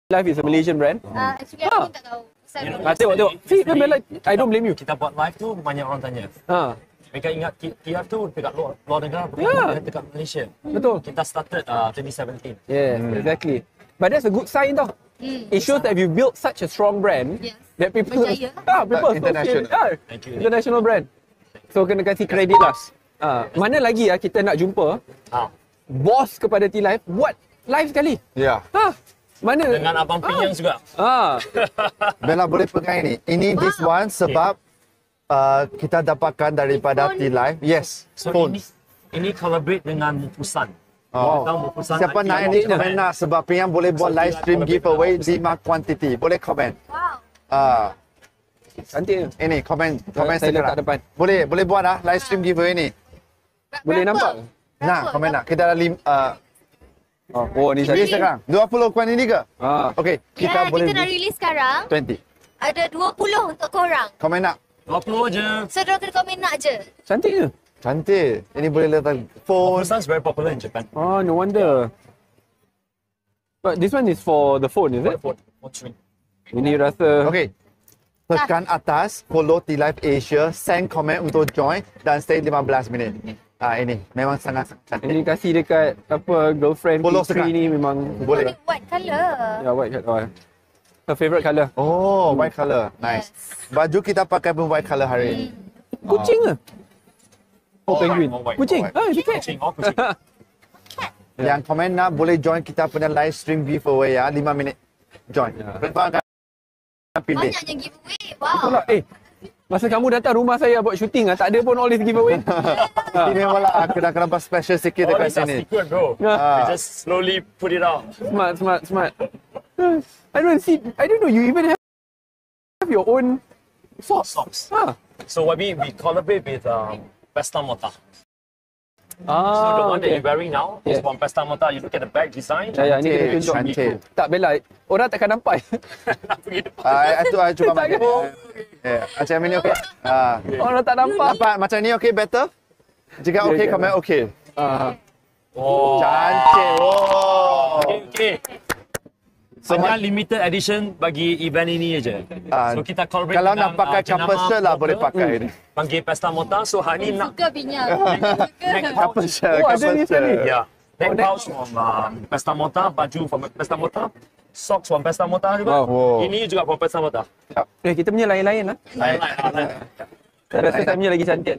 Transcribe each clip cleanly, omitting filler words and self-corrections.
Life is a Malaysian brand. Actually aku pun tak tahu. Tengok. See, like, I don't blame you. Kita buat live tu banyak orang tanya. Mereka ingat TIF tu dekat luar negara, bukan dekat Malaysia. Betul. Kita started 2017. Yeah, exactly. But that's a good sign tau. It shows that you built such a strong brand that people people international. Thank you. International brand. So kena kasih kredit lah. Mana lagi kita nak jumpa bos kepada T-Life buat live sekali. Ya. Mana dengan Abang Pinyang juga. Bella boleh pegang ini. Ini this one sebab kita dapatkan daripada T-Life. Yes. So phone. ini collaborate dengan Mupusan. Siapa nak ini komen nak sebab Pinyang boleh buat live stream giveaway 5 quantity. Boleh komen. Wow. cantik. Ini komen saya letak depan. Boleh buat live stream giveaway ni. Boleh nampak? Nah, komen nak. Kita ada Oh, ni Beli cantik. sekarang. 20 coin ini ke? Okey, kita boleh kita nak release sekarang. 20. Ada 20 untuk korang. Komen nak. 20 je. So korang kena komen nak je. Cantik je. Cantik. Ini boleh letak phone. Mupusan is very popular in Japan. Oh, no wonder. But this one is for the phone, is it? For string. Ini rasa Okey. Tekan atas, follow T-Life Asia, send komen untuk join dan stay 15 minit. Ini memang sangat cantik. ini kasih dekat apa girlfriend Follow Putri sekarang. ni memang Boleh. White colour. ya white color. Her favorite color. Oh, white color. Nice. Baju kita pakai pun white color hari ini. Kucing ke? Oh, penguin. All white. Kucing. All Dia cat. Kucing, kucing. Yang komen nak boleh join kita punya live stream giveaway 5 minit. Join. Berapa akan pilih. Banyaknya giveaway. Betul Wow. lah. Masa kamu datang rumah saya buat syuting tak ada pun all this giveaway. Ini memanglah kena buat special sikit All dekat these are sini. secret, bro. We just slowly put it out. Smart. I don't know you even have your own socks. So what we collaborate with Pesta Mota. So the one that you're wearing now is from Pesta Mota. You look at the back design. Ya, ni kita tunjuk. Cantik. Tak Bella, orang takkan nampak. I cuba makan. Macam ini okey. Orang tak nampak. Apa macam ni okey better? Jika okey Ya. komen okey. Oh. Cantik. Oh. Okay. Hanya limited edition bagi event ini aja. So kita collaborate Kalau dengan, nak pakai couple shirt lah boleh pakai ni. Panggil Pesta Mota. So hari ni nak Suka Binyang. Couple shirt. Oh, ada ni sekali. yeah. Neck pouch from Pesta Mota, baju from Pesta Mota, socks from Pesta Mota juga. Wow. Ini juga from Pesta Mota. Kita punya lain-lain lah. Lain. Saya rasa saya punya lagi cantik.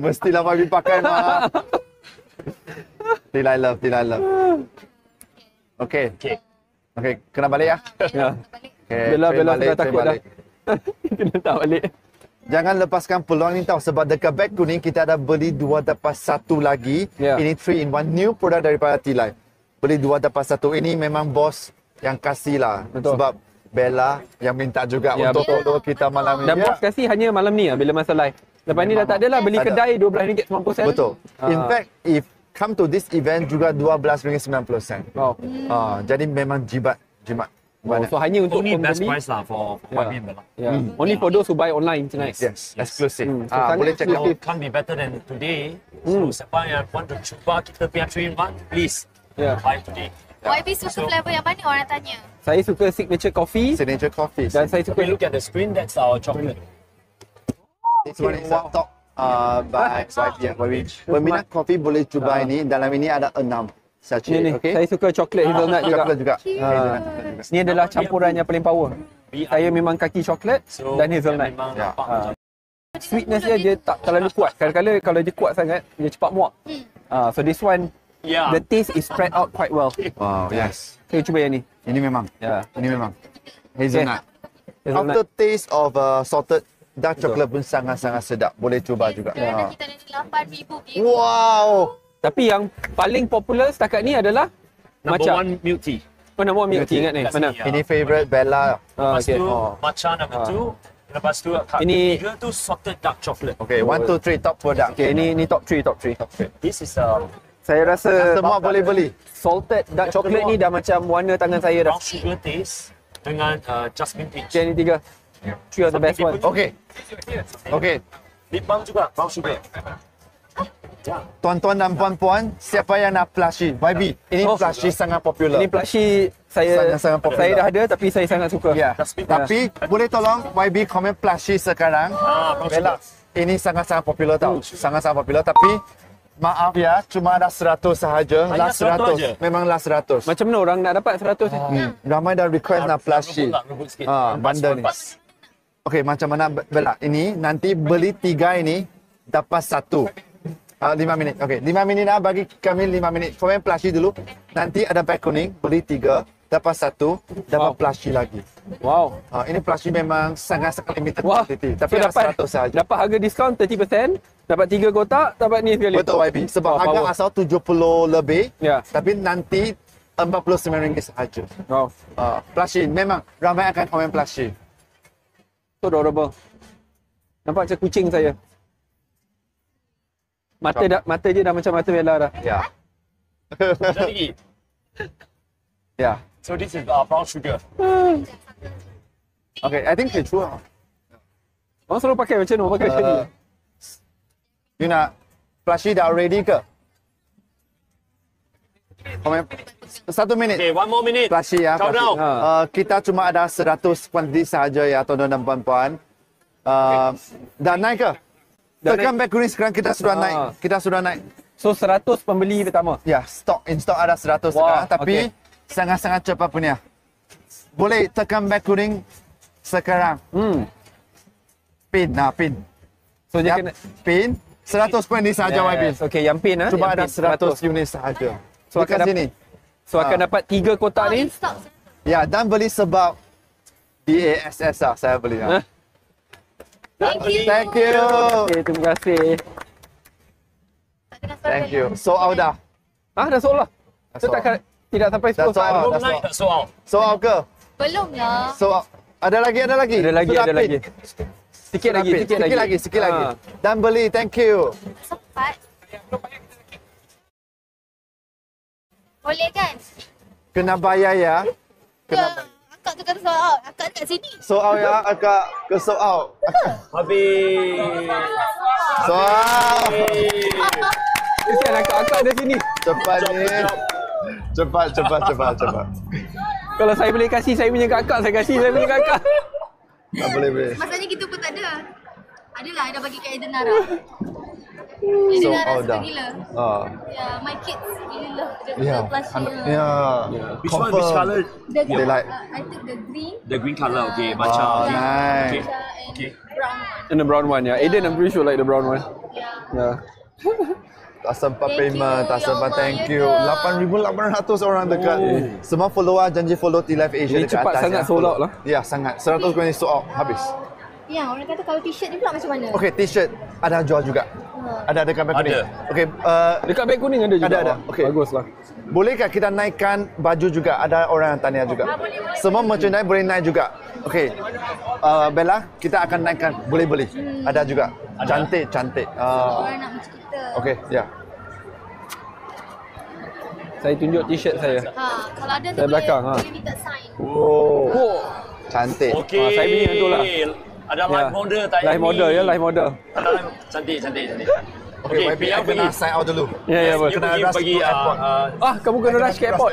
Mestilah bagi pakai mah. Till I love. Okay, kena balik ya. Ya. Okay, Bella train balik, sudah train takut dah. balik. Kena tak balik. Jangan lepaskan peluang ni tau sebab dekat beg kuning kita ada beli 2 dapat 1 lagi. Ya. Ini 3 in 1 new produk daripada T-Life. Beli 2 dapat 1. Ini memang bos yang kasih lah. Betul. Sebab Bella yang minta juga Ya, untuk betul. follow kita malam ni. Dan bos kasih hanya malam ni bila masa live. Lepas ni dah tak ada lah beli Tak ada. kedai RM12.90. Betul. In fact, if come to this event juga RM12.90. Wow. Jadi memang jimat. Oh, so hanya untuk Only best pembeli. price lah for YB and Bella. Yeah. Only for those who buy online tonight. Yes, exclusive. So sangat Boleh check out. exclusive. Can't be better than today. So siapa yang want to cuba kita punya 3-in-1, please buy today. YB suka flavor yang mana orang tanya? Saya suka signature coffee Signature coffee. dan saya If suka we look at the screen, that's our chocolate. This one is a top by peminat kopi boleh cuba ini. Dalam ini ada 6 sachet. ni. Okay. Saya suka coklat hazelnut juga. Coklat juga. Ni adalah campuran yang paling power. Saya memang kaki coklat So dan hazelnut. memang Ya. nampak macam Sweetness dia tak terlalu kuat. Kadang-kadang kalau dia kuat sangat, dia cepat muak. So this one, the taste is spread out quite well. Wow, yes. Saya cuba yang ni. Ini memang. Ya. Ini memang. Hazelnut. Hazelnut. After taste of salted dark chocolate pun sangat-sangat sedap. Boleh cuba juga. Kerana kita ada 8,000 view. Wow. Tapi yang paling popular setakat ni adalah number matcha. one milk tea. Mana mau milk tea ingat ni? Kat Mana? sini, ya. Ini favorite Bella. Lepas Okay. tu matcha number 2. Lepas tu kat Ini- ketiga tu salted dark chocolate. Okay, 1, 2, 3 top product. Okay, ni top 3. This is Saya rasa Semua boleh beli. salted dark chocolate ni dah macam warna tangan saya dah. brown sugar taste dengan jasmine peach. Okay, ni 3. 3 are the best one. Okay. Okay. Lip balm juga brown sugar. Tuan-tuan dan puan-puan, siapa yang nak plushie? YB, ini plushie sangat popular. Ini plushie saya Sangat popular. saya dah ada tapi saya sangat suka. Ya. Tapi boleh tolong YB komen plushie sekarang? Bella, ini sangat-sangat popular tau. Sangat-sangat popular tapi maaf ya, cuma ada 100 sahaja. Hanya Last 100 aja? 100. Memang last 100. Macam mana orang nak dapat 100 ni? Ramai dah request nak plushie. Rebut sikit. Bundle ni. Okey, macam mana Bella? Ini nanti beli 3 ini dapat 1. 5 minit. Okey, 5 minit lah, bagi kami 5 minit. Komen plushie dulu. Nanti ada beg kuning, beli 3, dapat 1, dapat plushie lagi. Wow. Ini plushie memang sangat-sangat limited Wah. quantity. Tapi So, ada 100 sahaja. dapat harga diskaun 30%, dapat 3 kotak, dapat ni sekali. Betul YB. Sebab Wah, harga power. asal 70 lebih. Ya. Tapi nanti RM49 sahaja. Wow. Plushie, memang ramai akan komen plushie. So adorable. Nampak macam kucing saya. Mata je dah macam mata Bella dah. Ya. Jadi, Ya. so this is brown sugar. Okay, I think it's true. Orang selalu pakai macam mana? Pakai macam ni. You nak plushie dah ready ke? Komen 1 minit. Okay, 1 more minute. Plushie ya. Countdown. Plushie. Kita cuma ada 100 kuantiti sahaja ya tuan-tuan dan puan-puan. Dah naik ke? Tekan beg kuning sekarang kita sudah naik. Kita sudah naik. So 100 pembeli pertama. Ya, in stock ada 100 sekarang. Tapi sangat-sangat cepat punya. Boleh tekan beg kuning sekarang. Pin, pin. So dia Ya, kena pin. 100 poin ni sahaja YB. Okay, yang pin Cuma yang ada pin 100 unit sahaja. So Dekat akan sini. So akan dapat 3 kotak ni. Stock. Ya, dan beli sebab BASS lah saya beli. Thank you. Thank you. Okay, terima kasih. Thank you. So out dah. Dah sold lah. So takkan tidak sampai 10 Dah sold saat. out. Belum naik tak soal. So out ke? Belum lah. So out. Ada lagi. Ada lagi, Sudah ada pin. lagi. Sikit Sudah lagi, pin. sikit lagi. Sikit lagi. Dan beli. Thank you. Sempat. Boleh kan? Kena bayar ya. Kena bayar. Akak tu kata soal out. Akak dekat sini. So out ya. Akak ke so out. Habis. So out. Kesian akak-akak ada sini. Cepat ni. Cepat. Kalau saya boleh kasih saya punya kakak, saya kasih saya punya kakak. Tak boleh. Masanya kita pun tak ada. Adalah, ada bagi kat Eden Nara. So Eden Nara out suka dah. gila. Ya, my kids really love the Ya. plushie. Ya. Which one? Which color? The They like. I took the green. The green color. Okay, Oh, matcha. nice. Okay. And brown one. And the brown one, yeah. Aiden, I'm pretty sure like the brown one. Yeah. Yeah. Tak sempat Thank payment, you, tak ya sempat Allah, thank ya you. ke? 8,800 orang dekat. Semua follower janji follow T-Live Asia Ini dekat cepat atas. sangat ya. sold out lah. Ya, sangat. 100 kali sold out, habis. Ya, orang kata kalau t-shirt ni pula macam mana? Okey, t-shirt ada jual juga. Ada dekat beg kuning. Ada. Okey, Dekat beg kuning ada juga. Ada. Wah, Okey. Baguslah. bolehkah kita naikkan baju juga? Ada orang yang tanya juga. Semua merchandise boleh naik juga. Okey. Bella, kita akan naikkan. Boleh beli. Ada juga. Cantik. Orang nak macam kita. Okey, ya. Saya tunjuk t-shirt saya. Kalau ada tu Saya belakang, boleh minta sign. Oh, cantik. Okey. saya beli yang tu lah. Ada live model tak Live model ya, live model. Cantik. Okey, YB yang kena sign out dulu. Ya, boleh. You pergi airport. Kamu kena rush ke airport.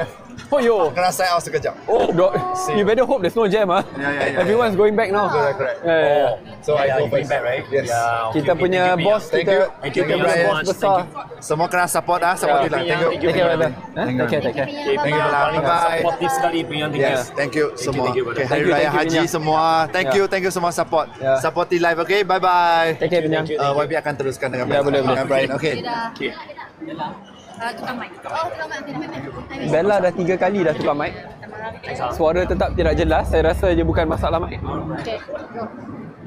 Oh yo. Kena sign out sekejap. You better hope there's no jam ah. Yeah. Everyone's going back now. Correct. Yeah. So I go going first. back, right? Yes. Yeah, okay, Kita okay, punya thank you, boss, Thank kita you. Thank you, kita Brian, punya so boss much. besar. Semua kena support support Yeah. T-Live. Thank you. Thank you, Take care, Brian. brother. Take care. Thank you, Bella. Bye-bye. Supportive sekali Brian. Yes, thank you semua. thank you, brother. Okay, Hari Thank you, Raya thank you, Haji Minyak. semua. Thank you semua support. Yeah. Support T-Live, okay? Bye-bye. Take care, Penyang. YB akan teruskan dengan Ya, boleh. dengan Brian, okay? Okay. Tukang mic. Oh, tukang mic. Bella dah 3 kali dah tukar mic. Suara tetap tidak jelas. Saya rasa dia bukan masalah mic. Okay.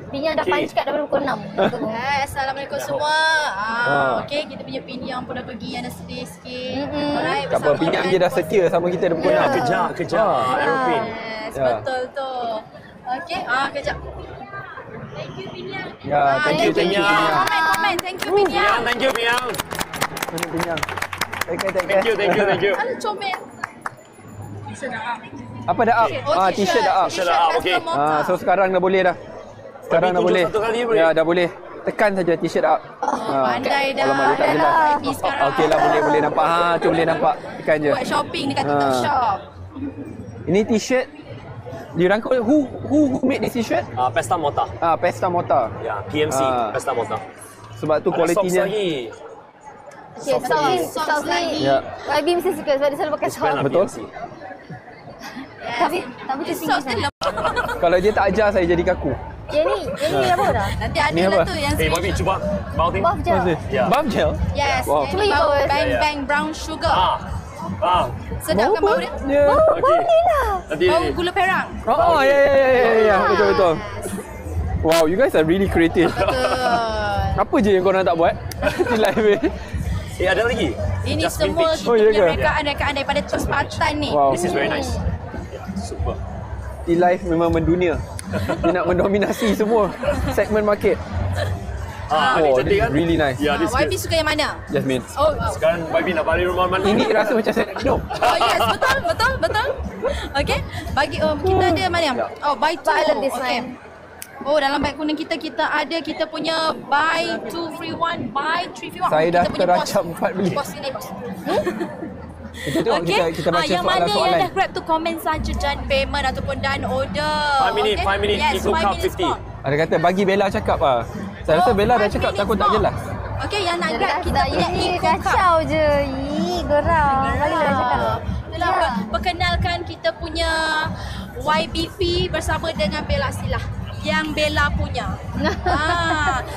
Pini dah punch kat daripada pukul 6. Assalamualaikum semua. Okey, kita punya Pini yang pun dah pergi yang dah sedih sikit. Alright. Tak apa, Pinyak je dah setia sama kita dah pukul 6. Kejar. Aeroplane. Yes, Ya. betul tu. Okey, kejap. Thank you Pinyang. Ya, thank you, Pinyak. Komen. Thank you Pinyang. Thank you, Brian. Penyang. Take care. Thank you. Ada comel. Apa dah up? T-shirt dah up. T-shirt dah up, okey. So sekarang dah boleh dah. Sekarang dah tunjuk boleh. satu kali boleh? Ya, dah boleh. tekan saja t-shirt up. Pandai dah. Alamak, dia tak jelas. YB sekarang. Okey lah, boleh nampak. Tu boleh nampak. Tekan je. Buat shopping dekat TikTok Shop. Ini t-shirt dirangkul who made this t-shirt? Pesta Motor. Pesta Motor. Ya, PMC, Pesta Motor. Sebab tu Ada kualitinya. socks lagi. Okay, socks lagi. Ya. YB mesti suka sebab dia selalu pakai It's brand socks. lah, Betul. PMC. Tapi macam tinggi Socks dia sangat. Kalau dia tak ajar saya jadi kaku. Yang ni apa dah? Nanti ada Ni lah apa? tu yang Hey, Bobby, cuba mouthing. Buff je. Ya. Bum gel? Yes. Wow. Yang Cuma ni you bau tahu. bang Ya. bang brown sugar. Sedap kan bau dia? Ya. Okay. lah. Nanti Bau gula perang. Oh, ya. Betul. Wow, you guys are really creative. Betul. Apa je yang korang tak buat? Di live ni. ada lagi. Ini Just semua vintage. kita Oh, ya punya ke? rekaan daripada tempatan ni. Wow. This is very nice. Yeah, super. Di live memang mendunia. Dia nak mendominasi semua segmen market. Ni Oh, cantik this kan? is really nice. Ya, this YB good. suka yang mana? Jasmine. Oh, Sekarang Bobby nak balik rumah mana? Ini rasa macam saya nak minum. oh yes, betul. Okay, bagi kita ada mana? Oh, buy two. I love this Okay. one. Oh, dalam beg kuning kita ada kita punya buy 2 free 1, buy 3 free 1. Saya dah Kita punya teracam bos. 4 beli. Bos ini bos. Kita tengok kita baca yang mana yang soalan-soalan. dah grab tu komen saja dan payment ataupun dan order. 5 minit, 5 minit, Yes, Eco 5 Cup minutes 50. more. Ada kata bagi Bella cakap ah. Saya rasa Bella dah 5 cakap takut minutes tak more. jelas. Okay, yang nak grab kita tak punya ini Eco Cup. kacau je. Geram. Bagi lah cakap. Itulah perkenalkan kita punya YBP bersama dengan Bella Silah yang Bella punya.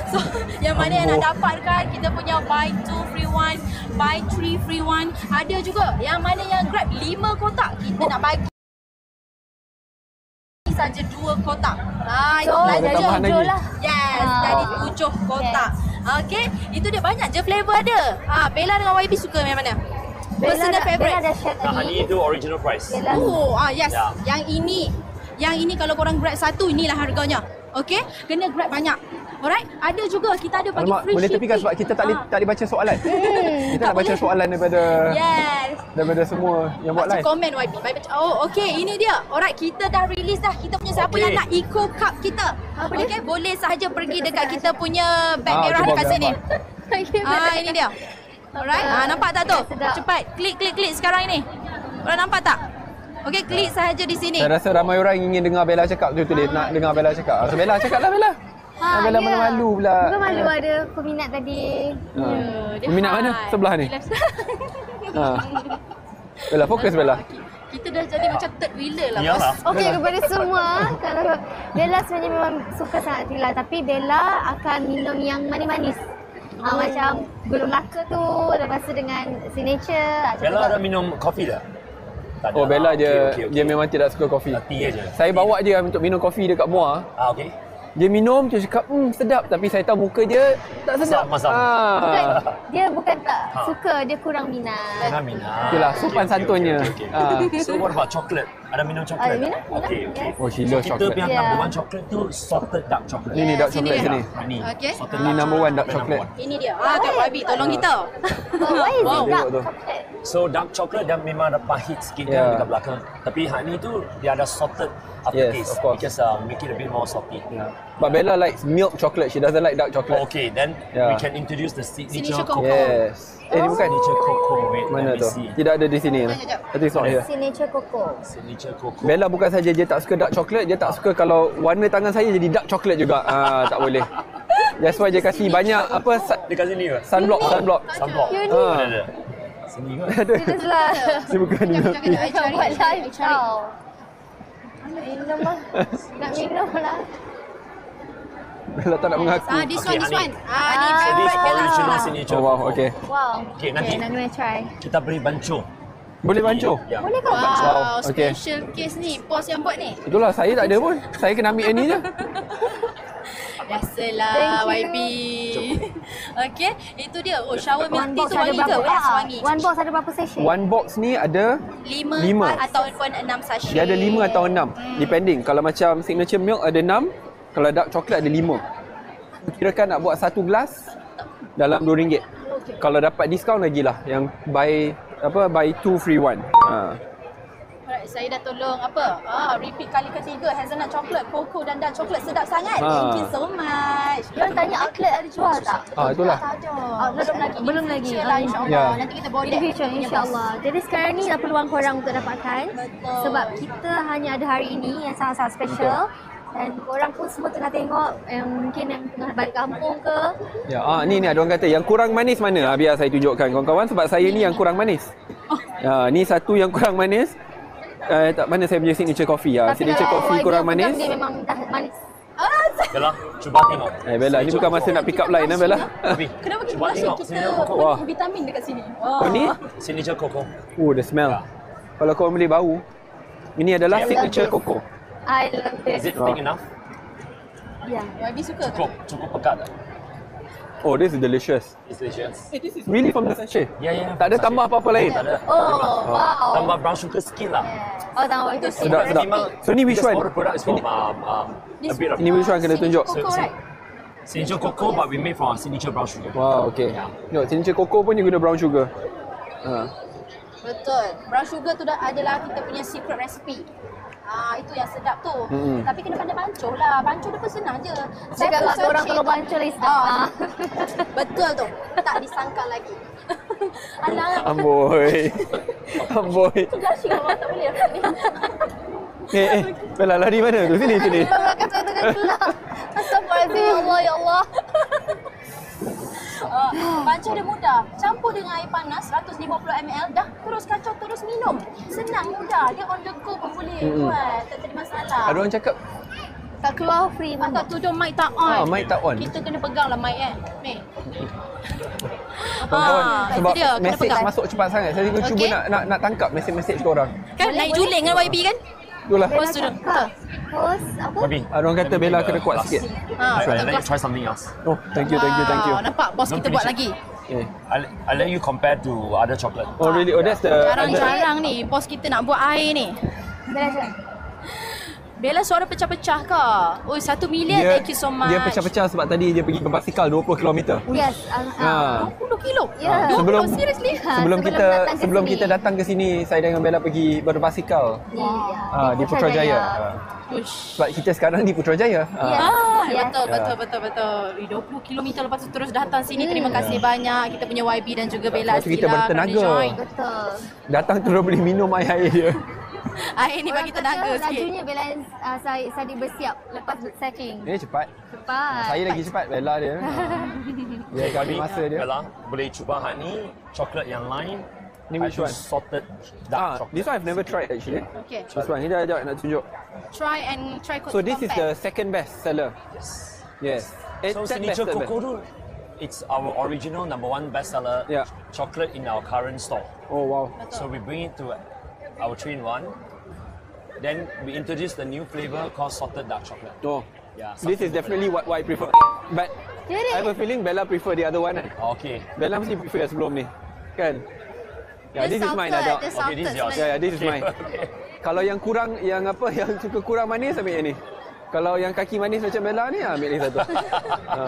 So yang mana yang nak dapatkan kita punya buy 2 free 1, buy 3 free 1. Ada juga yang mana yang grab 5 kotak kita nak bagi saja 2 kotak. Itu So, belanja ada tambahan tujuh lagi. lah. Yes, jadi 7 kotak. Okay, itu dia banyak je flavor ada. Bella dengan YB suka yang mana? Personal favourite. Bella dah share Nah, tadi. ini itu original price. Bella. Yes. Ya. Yang ini kalau korang grab satu, inilah harganya. Okay? Kena grab banyak. Alright? Ada juga, kita ada bagi Alamak, free boleh shipping. tepikan sebab kita tak boleh baca soalan. Kita nak baca soalan daripada semua yang buat Baca live. komen YB. Oh, okay. Ini dia. Alright, kita dah release dah. Kita punya siapa Okay. yang nak Eco Cup kita. Okay, boleh sahaja pergi dekat kita punya bag Ah, merah cuba dekat sini. gambar. Ini dia. Alright, nampak tak tu? Sedap. Cepat, klik sekarang ini. Korang nampak tak? Okay, klik sahaja di sini. Saya rasa ramai orang ingin dengar Bella cakap tu dia nak dengar Bella cakap. So Bella cakaplah Bella. Bella malu-malu pula. Bukan malu ada peminat tadi. Dia Peminat mana? high. Sebelah ni. Bella fokus Bella. Kita dah jadi macam third wheeler lah, Iyalah. bos. Okey, kepada semua, kalau Bella sebenarnya memang suka sangat Tila, tapi Bella akan minum yang manis-manis. Macam gula melaka tu, lepas tu dengan signature. Bella ada minum kopi dah? Tak ada. Oh Bella dia Okay. dia memang tidak suka kopi. Tea aja. Saya bawa dia untuk minum kopi dekat Muar. Okay. Dia minum, dia cakap, sedap. Tapi saya tahu muka dia tak sedap. Masam. Bukan, dia bukan tak suka, dia kurang minat. Jangan minum. Itulah, sopan santunnya. So what about chocolate? Ada minum chocolate? Minum. Okay. Yes. Oh, she loves Kita chocolate. yang Yeah. number one chocolate tu salted dark chocolate. Ini dark sini chocolate dia. sini. Ni. Okay. Salted Ini number one dark Number chocolate. one. Ini dia. Kak YB, tolong kita. Oh, why is Wow. it dark Tengok tu. chocolate? So dark chocolate dia memang ada pahit sikit Yeah. dekat belakang. Tapi hak ni tu dia ada salted Yes, aftertaste. of course. Because make it a bit more salty. But Bella likes milk chocolate. She doesn't like dark chocolate. Okay, then Yeah. we can introduce the signature Signature cocoa. Yes. Ini bukan. Signature cocoa. Wait, Mana let me tu? see. Tidak ada di sini. Sekejap. I think it's not here. Signature Coco. Signature cocoa. Bella bukan saja dia tak suka dark chocolate, dia tak suka kalau warna tangan saya jadi dark chocolate juga. Tak boleh. That's why dia kasih banyak apa Dekat sini ke? sunblock. Sunblock. Unique. Mana ada? Sini ke? Serius lah. Dia bukan milk tea. Macam buat live tau. Minum lah. Nak minum lah. Bella tak nak mengaku. This Okay, one, this Ani. one. Ni So this favorite Bella. original signature Oh wow, cocoa. okay. Wow. Okay, nanti I'm gonna try. kita beri banco. Boleh bancuh? Ya. Boleh kau? Wow, Wow, okay. special case ni. Bos yang buat ni. Itulah, saya tak ada pun. Saya kena ambil yang ni je. Biasalah Thank YB. Okay, itu dia. Oh, shower milk One tea box tu ada wangi ke? berapa? Wax wangi. One box ada berapa sachet? One box ni ada 5 lima. ataupun 6 sachet. dia ada 5 atau 6. Depending. Kalau macam signature milk ada 6, kalau dark chocolate ada 5. Kirakan nak buat 1 gelas dalam RM2. Kalau dapat diskaun lagi lah yang buy 2 free 1. Alright, saya dah tolong repeat kali ketiga hazelnut coklat, cocoa dan dark coklat sedap sangat. Thank you so much. Diorang tanya outlet ada jual tak? Itulah. Tak ada. Belum lagi. Lah, insyaAllah. Ya. Nanti kita bawa In the future, insyaAllah. Jadi sekarang ni dah peluang korang untuk dapatkan. Betul. Sebab kita hanya ada hari ini yang sangat-sangat special. Dan korang pun semua tengah tengok mungkin yang tengah balik kampung ke. Ya, ni ada orang kata yang kurang manis mana? Biar saya tunjukkan kawan-kawan sebab saya ni yang kurang manis. Ni satu yang kurang manis. Tak, mana saya punya signature coffee signature coffee kurang manis. Dia memang dah manis. Bella, cuba tengok. Bella, ni bukan masa nak pick up line Bella. Bobby, Kenapa kita cuba blushing? tengok. Kita Signature cocoa. Wah. penuh vitamin dekat sini. Ni? Signature cocoa. The smell. Kalau kau boleh bau. Ini adalah signature cocoa. I love Is this. it thick enough? Ya. YB suka ke? Cukup pekat tak? Oh, this is delicious. It's delicious. Really from the sachet. Ya. Tak ada tambah apa-apa lain. Tak ada. Oh, wow. Tambah brown sugar sikit lah. Oh, tahu itu sih. Sedap, sedap. So ni which Because one? all the product is from a bit of Ini which one kena tunjuk? Cocoa, right? signature cocoa, but we made from signature brown sugar. Wow, okay. No, signature cocoa pun dia guna brown sugar. Betul. Brown sugar tu adalah kita punya secret recipe. Itu yang sedap tu. Tapi kena pandai bancuh lah. Bancuh dia pun senang je. Cakap lah korang kalau bancuh lagi sedap. Betul tu. Tak disangka lagi. Alah. Amboi. Amboi. Blushing awak tak boleh aku ni. Bella lari mana tu? Sini. Orang kata tengah gelap. Astagfirullahaladzim, ya Allah, ya Allah. Bancuh dia mudah. Campur dengan air panas 150 ml. Dah terus kacau, terus minum. Senang, mudah. Dia on the go pun boleh buat. Tak ada masalah. Ada orang cakap, Tak keluar free mana? Tak tudung mic tak on. mic tak on. Kita kena pegang lah mic kan. Ni. Kawan-kawan, sebab itu dia, kena mesej pegang. masuk cepat sangat. Saya cuba Okey. nak tangkap mesej-mesej korang. Kan naik juling dengan YB kan? Itulah. Post tu dah. Post apa? Bobby, Ada orang kata Bella kena kuat sikit. I let you try something else. Oh, thank you. Nampak bos Don't kita buat finish it. lagi. Okay. I let you compare to other chocolate. Oh really? Oh that's the Jarang-jarang ni bos kita nak buat air ni. Bella suara pecah-pecah ke? Oh, 1 million. Thank you so much. Dia pecah-pecah sebab tadi dia pergi berbasikal 20 km. Yes. 20 kilo? Ya. Sebelum seriously? sebelum kita datang ke sini, saya dengan Bella pergi berbasikal di Putrajaya. Sebab kita sekarang di Putrajaya. Yes. Betul. 20 km lepas tu terus datang sini. Terima kasih banyak kita punya YB dan juga Bella Lepas tu kita Astila bertenaga. kerana join. Betul. Datang terus boleh minum air dia. Air ni bagi tenaga sikit. Lajunya Bella Sadi bersiap lepas cycling. Dia cepat. Cepat. Saya lagi cepat Bella dia. Dia kali masa dia. Bella, boleh cuba hak ni, coklat yang lain. Ni which I one? choose salted dark chocolate. This one I've never tried actually. Okay. This one, ni dah nak tunjuk. Try So this is the second best seller. Yes. So third signature best seller. cocoa tu, it's our original #1 bestseller Yeah. chocolate in our current store. Oh wow. So we bring it to our 3-in-1. Then we introduce the new flavor called salted dark chocolate. Oh. Yeah, This is something definitely what I prefer. But Jadi, I have a feeling Bella prefer the other one kan? Okay. Bella mesti prefer yang sebelum ni. Kan? Yeah, this is mine ada. Okay, this is yours. Yeah, this is mine. Okay. Kalau yang kurang, yang apa, yang suka kurang manis ambil yang ni. Kalau yang kaki manis macam Bella ni, ambil ni satu.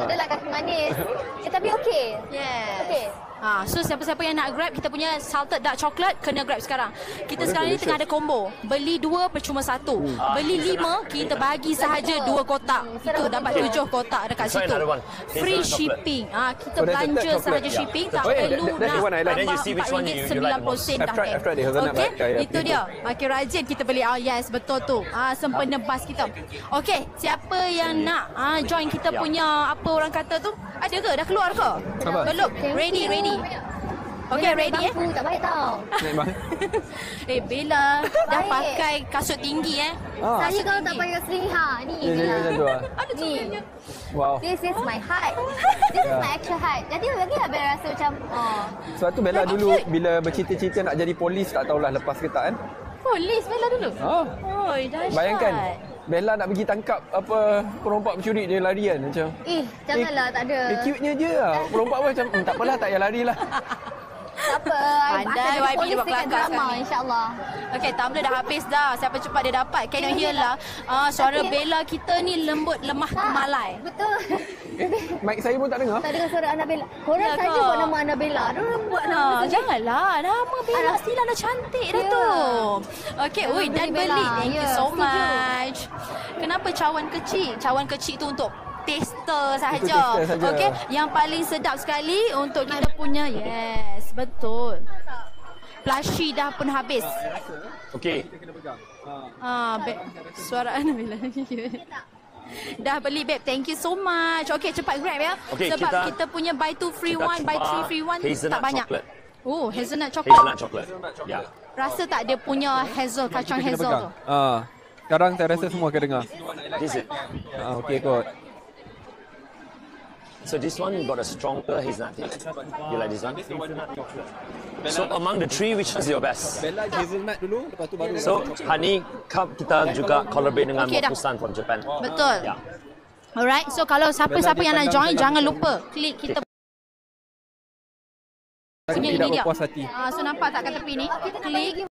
adalah kaki manis. Tapi okey. Yes. Okey. So siapa-siapa yang nak grab kita punya salted dark chocolate kena grab sekarang. Kita sekarang ni tengah ada combo. Beli 2 percuma 1. Beli 5 kita bagi sahaja 2 kotak. Itu dapat 7 kotak dekat Try situ. another one. Free Hazelnut shipping. Kita Oh, that's the belanja third chocolate. sahaja Yeah. shipping tak Oh, yeah, perlu that's the nak one I like. Then you tambah see which one you like the RM4.90 most. dah. I've tried the hazelnut Okey, black. Yeah, itu dia. Makin rajin kita beli. Yes, betul tu. Sempena bas kita. Okey, siapa yang nak join kita punya apa orang kata tu? Ada ke? Dah keluar ke? Apa? Belum. Ready. Okey, ready Bangku tak baik tau. Naik bang. Bella dah Baik. pakai kasut tinggi Saya kalau tak pakai sling ni. Dia jadi macam tu lah. Ada Ni. Wow. This is my height. This is my actual height. Jadi lagi lah Bella rasa macam Sebab tu Bella dulu bila bercita-cita nak jadi polis tak tahulah lepas ke tak kan. Polis Bella dulu. Oh. Dahsyat. Bayangkan Bella nak pergi tangkap apa perompak pencuri dia larian macam. janganlah tak ada. Cute-nya je lah. Perompak pun macam tak apalah tak payah lari lah. Tak apa. Pandai Akan YB ada polis dia buat dekat kelakar drama sekarang ni. insyaAllah. Okey, tumbler dah habis dah. Siapa cepat dia dapat. Can you hear lah. Suara Bella kita ni lembut lemah kemalai. Betul. Mic saya pun tak dengar. Tak dengar suara Annabella. Korang Ya, saja Kak. buat nama Annabella. Diorang buat nama Ah, sendiri. janganlah. Nama Bella Stila dah cantik dah tu. Okey, oi dan Bella. beli. Thank you Ya, so setuju. much. Kenapa cawan kecil? Cawan kecil tu untuk tester sahaja. tester saja. Okey, yang paling sedap sekali untuk kita punya. Yes, betul. Plushie dah pun habis. Okay. Suara Annabella. Dah beli babe. Thank you so much. Okay, cepat grab ya. Okay, Sebab kita- kita punya buy 2 free kita 1, buy 3 free 1 hazelnut tak banyak. chocolate. Oh, hazelnut chocolate. Hazelnut chocolate. Yeah. Rasa tak dia punya hazel, kacang Kita kena hazel pegang. tu. Sekarang saya rasa semua akan dengar. This is. Okey kot. So this one got a stronger hazelnut taste. You like this one? So among the three, which is your best? Bella hazelnut dulu, lepas tu baru. So honey cup kita juga collaborate dengan Okay, dah. Mokusan from Japan. Betul. Yeah. Alright, so kalau siapa-siapa yang nak join, jangan lupa klik kita punya Tidak ini dia. berpuas hati. So nampak tak kat tepi ni? Klik.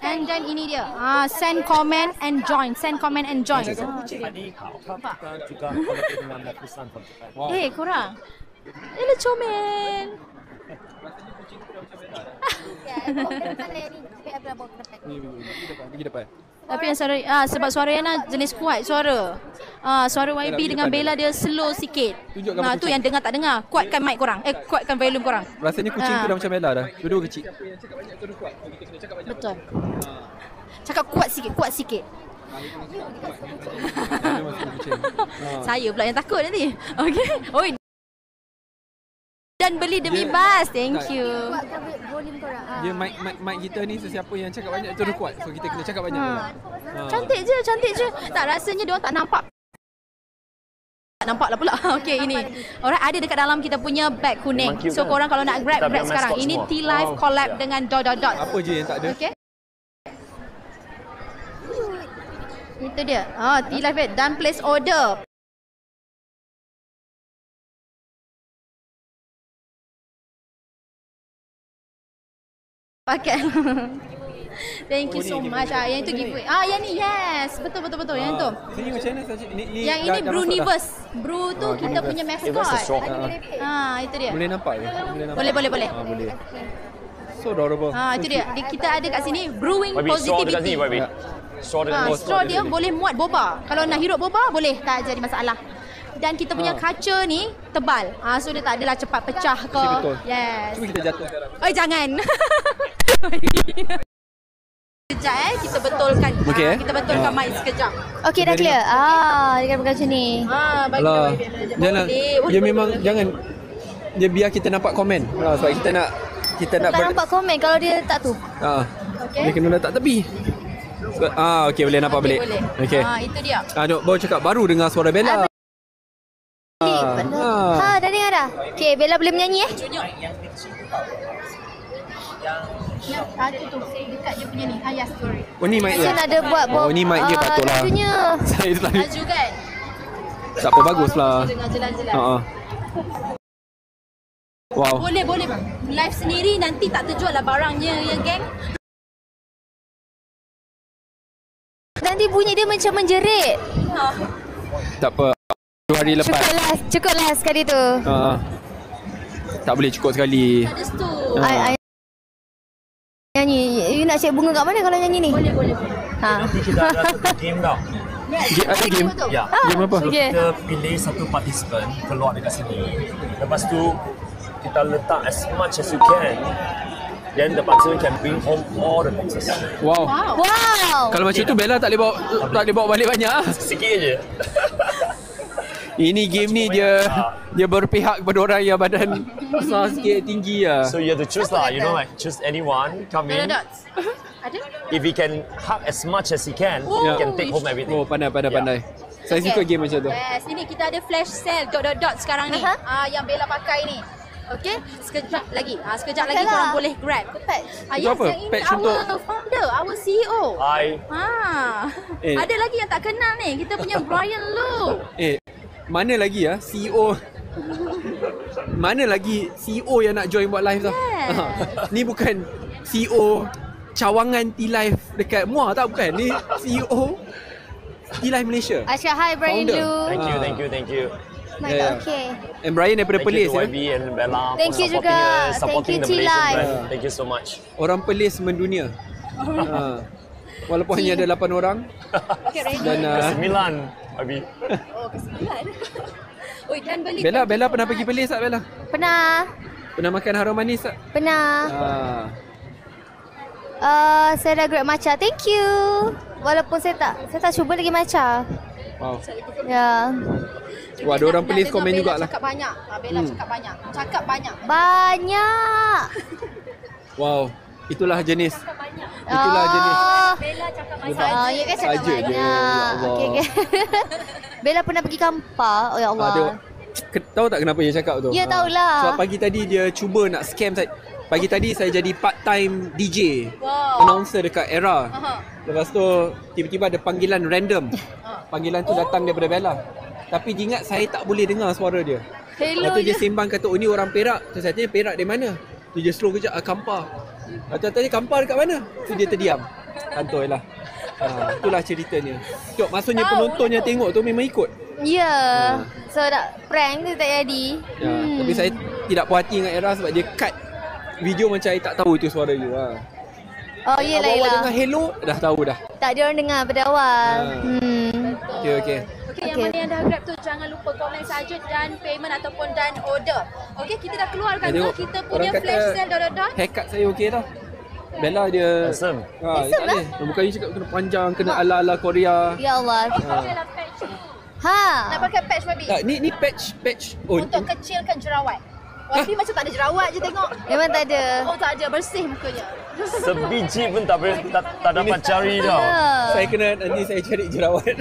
And then ini dia. Send comment and join. Send comment and join. Honey cup kita juga collaborate dengan Mokusan from Japan. Eh, korang. Ele comel. Pergi depan. Tapi yang suara sebab suara Yana jenis kuat suara. Suara YB dengan Bella dia slow sikit. Tunjukkan Tu kucing. yang dengar tak dengar. Kuatkan mic korang. Kuatkan volume korang. Rasanya kucing tu dah macam Bella dah. Dua-dua kecil. Betul. Cakap kuat sikit, kuat sikit. Mana masuk kucing. Saya pula yang takut nanti. Okey. Oi. Dan beli demi bas. Thank you. Kuatkan volume korang. Dia mic kita ni sesiapa yang cakap banyak terus kuat. So kita kena cakap banyak. Cantik je, cantik je. Tak rasanya dia orang tak nampak. Tak nampak lah pula. Okey, ini. Alright, ada dekat dalam kita punya bag kuning. Memang cute So kan? korang kalau nak grab, Kita grab punya sekarang. mascot Ini semua. T-Life collab dengan dot. Apa je yang tak ada? Okey. Itu dia. T-Life dan place order. Pakai. Thank you so much. Yang itu giveaway. Yang ni yes. Betul. Yang tu. Sini macam mana saja? Ni Yang dah- ini dah masuk dah. Bruniverse. Bru tu kita punya Universe is mascot. strong. Itu dia. Boleh nampak ke? Boleh nampak. Boleh. Boleh. So adorable. Itu dia. Kita ada kat sini brewing YB, straw dekat positivity. sini, YB. Straw dekat sini. Straw dia boleh muat boba. Kalau nak hirup boba boleh, tak jadi masalah. Dan kita punya kaca ni tebal. So dia tak adalah cepat pecah ke. Betul. Yes. Cuba kita jatuh sekarang. Jangan. Sekejap kita betulkan. Okey, Kita betulkan mic sekejap. Okey, dah clear. Dia kena macam ni. Bagi Alah. dia. Jangan. Dia memang jangan. Dia biar kita nampak komen. Sebab kita nak Tak nampak komen kalau dia tak tu. Okey. Dia kena letak tepi. Okey boleh nampak balik. Boleh. Okey. Itu dia. Dok, baru cakap baru dengar suara Bella. Dah dengar dah. Okey, Bella boleh menyanyi Itu tu dekat dia punya ni. Ya, story. Oh ni mic Macam dia. ada buat Oh ni mic dia patutlah. lagunya. Saya tu tadi. Laju kan? Tak apa baguslah. Dengar jelas-jelas. Wow. Boleh. Live sendiri nanti tak terjual lah barangnya ya geng. Nanti bunyi dia macam menjerit. Tak apa. 2 hari lepas. Cukuplah sekali tu. Tak boleh cukup sekali. Ada stu. I nyanyi. You nak cek bunga kat mana kalau nyanyi ni? Boleh. Nanti kita ada satu game tau. Ada game. Ya. Game apa? Okey. Kita pilih satu participant keluar dekat sini. Lepas tu kita letak as much as you can. Then the participant can bring home all the boxes. Wow. Wow. Kalau macam tu Bella tak boleh bawa balik banyak. Sikit je. Ini game ni dia berpihak kepada orang yang badan besar sikit, tinggi lah. So you have to choose lah. You know, like choose anyone, come in. Dots. Ada? If he can hug as much as he can, he can take home everything. Oh pandai. Saya suka game macam tu. Yes, ini kita ada flash sale dot sekarang ni. Yang Bella pakai ni. Okey, sekejap lagi. Sekejap lagi Betul lah. korang boleh grab. Itu apa? Yang ini Patch our untuk- founder, our CEO. Hi. Ada lagi yang tak kenal ni. Kita punya Brian Low. Mana lagi CEO? Mana lagi CEO yang nak join buat live tau? Ni bukan CEO cawangan T-Live dekat Muar tak, bukan. Ni CEO T-Live Malaysia. Asyik, hi Brian Founder. Lu. Thank you. my Yeah. god. Okay. And Brian daripada Thank you Perlis to ya. YB and Bella Thank for you juga. supporting Thank the you, Malaysian T-Live. brand. Thank you so much. Orang Perlis mendunia. Walaupun hanya ada 8 orang Okay, ready? dan Sembilan, YB. Oh, kesembilan. Oi, dan beli. Bella pernah pergi Perlis tak Bella? Pernah. Pernah makan harum manis tak? Pernah. Saya dah grab matcha. Thank you. Walaupun saya tak cuba lagi matcha. Wow. Ya. Wah, ada orang Perlis komen Bella jugalah. Cakap banyak. Bella cakap banyak. Cakap banyak. Banyak. Wow. Itulah jenis. Itulah jenis. Bella cakap Dia banyak. tak- Ya kan cakap Saja je, ya banyak. Allah. Okey okey. Bella pernah pergi Kampar. Oh ya Allah. Tahu tak kenapa dia cakap tu? Ya, tahulah. Sebab pagi tadi dia cuba nak scam saya. Pagi tadi saya jadi part-time DJ. Wow. Announcer dekat Era. Aha. Lepas tu tiba-tiba ada panggilan random. Panggilan tu datang daripada Bella. Tapi dia ingat saya tak boleh dengar suara dia. Hello. Lepas tu dia sembang kata, oh ni orang Perak. Terus saya tanya, Perak dari mana? Dia just slow kejap, Kampar. Lepas tu tanya, Kampar dekat mana? Tu dia terdiam. Kantoi lah. Itulah ceritanya. Tengok, maksudnya penonton yang tengok tu memang ikut. Ya. So nak prank tu tak jadi. Ya, tapi saya tidak puas hati dengan Era sebab dia cut video macam saya tak tahu itu suara you. Oh yelah Awak yelah. dengar hello, dah tahu dah. Tak ada orang dengar pada awal. Okey, okey. Okey, yang mana yang dah grab tu jangan lupa komen saja dan payment ataupun dan order. Okey, kita dah keluarkan tu Tengok, kita orang punya kata flash sale dot. haircut saya okey tau. Bella dia Handsome. tak boleh. Bukan you cakap kena panjang, kena ala-ala Korea. Ya Allah. Pakailah patch tu. Ha. Nak pakai patch baby. Tak, ni patch. Oh, Untuk kecilkan jerawat. Wafi macam tak ada jerawat je tengok. Memang tak ada. Oh tak ada, bersih mukanya. Sebiji pun tak dapat cari tau. saya kena nanti saya cari jerawat.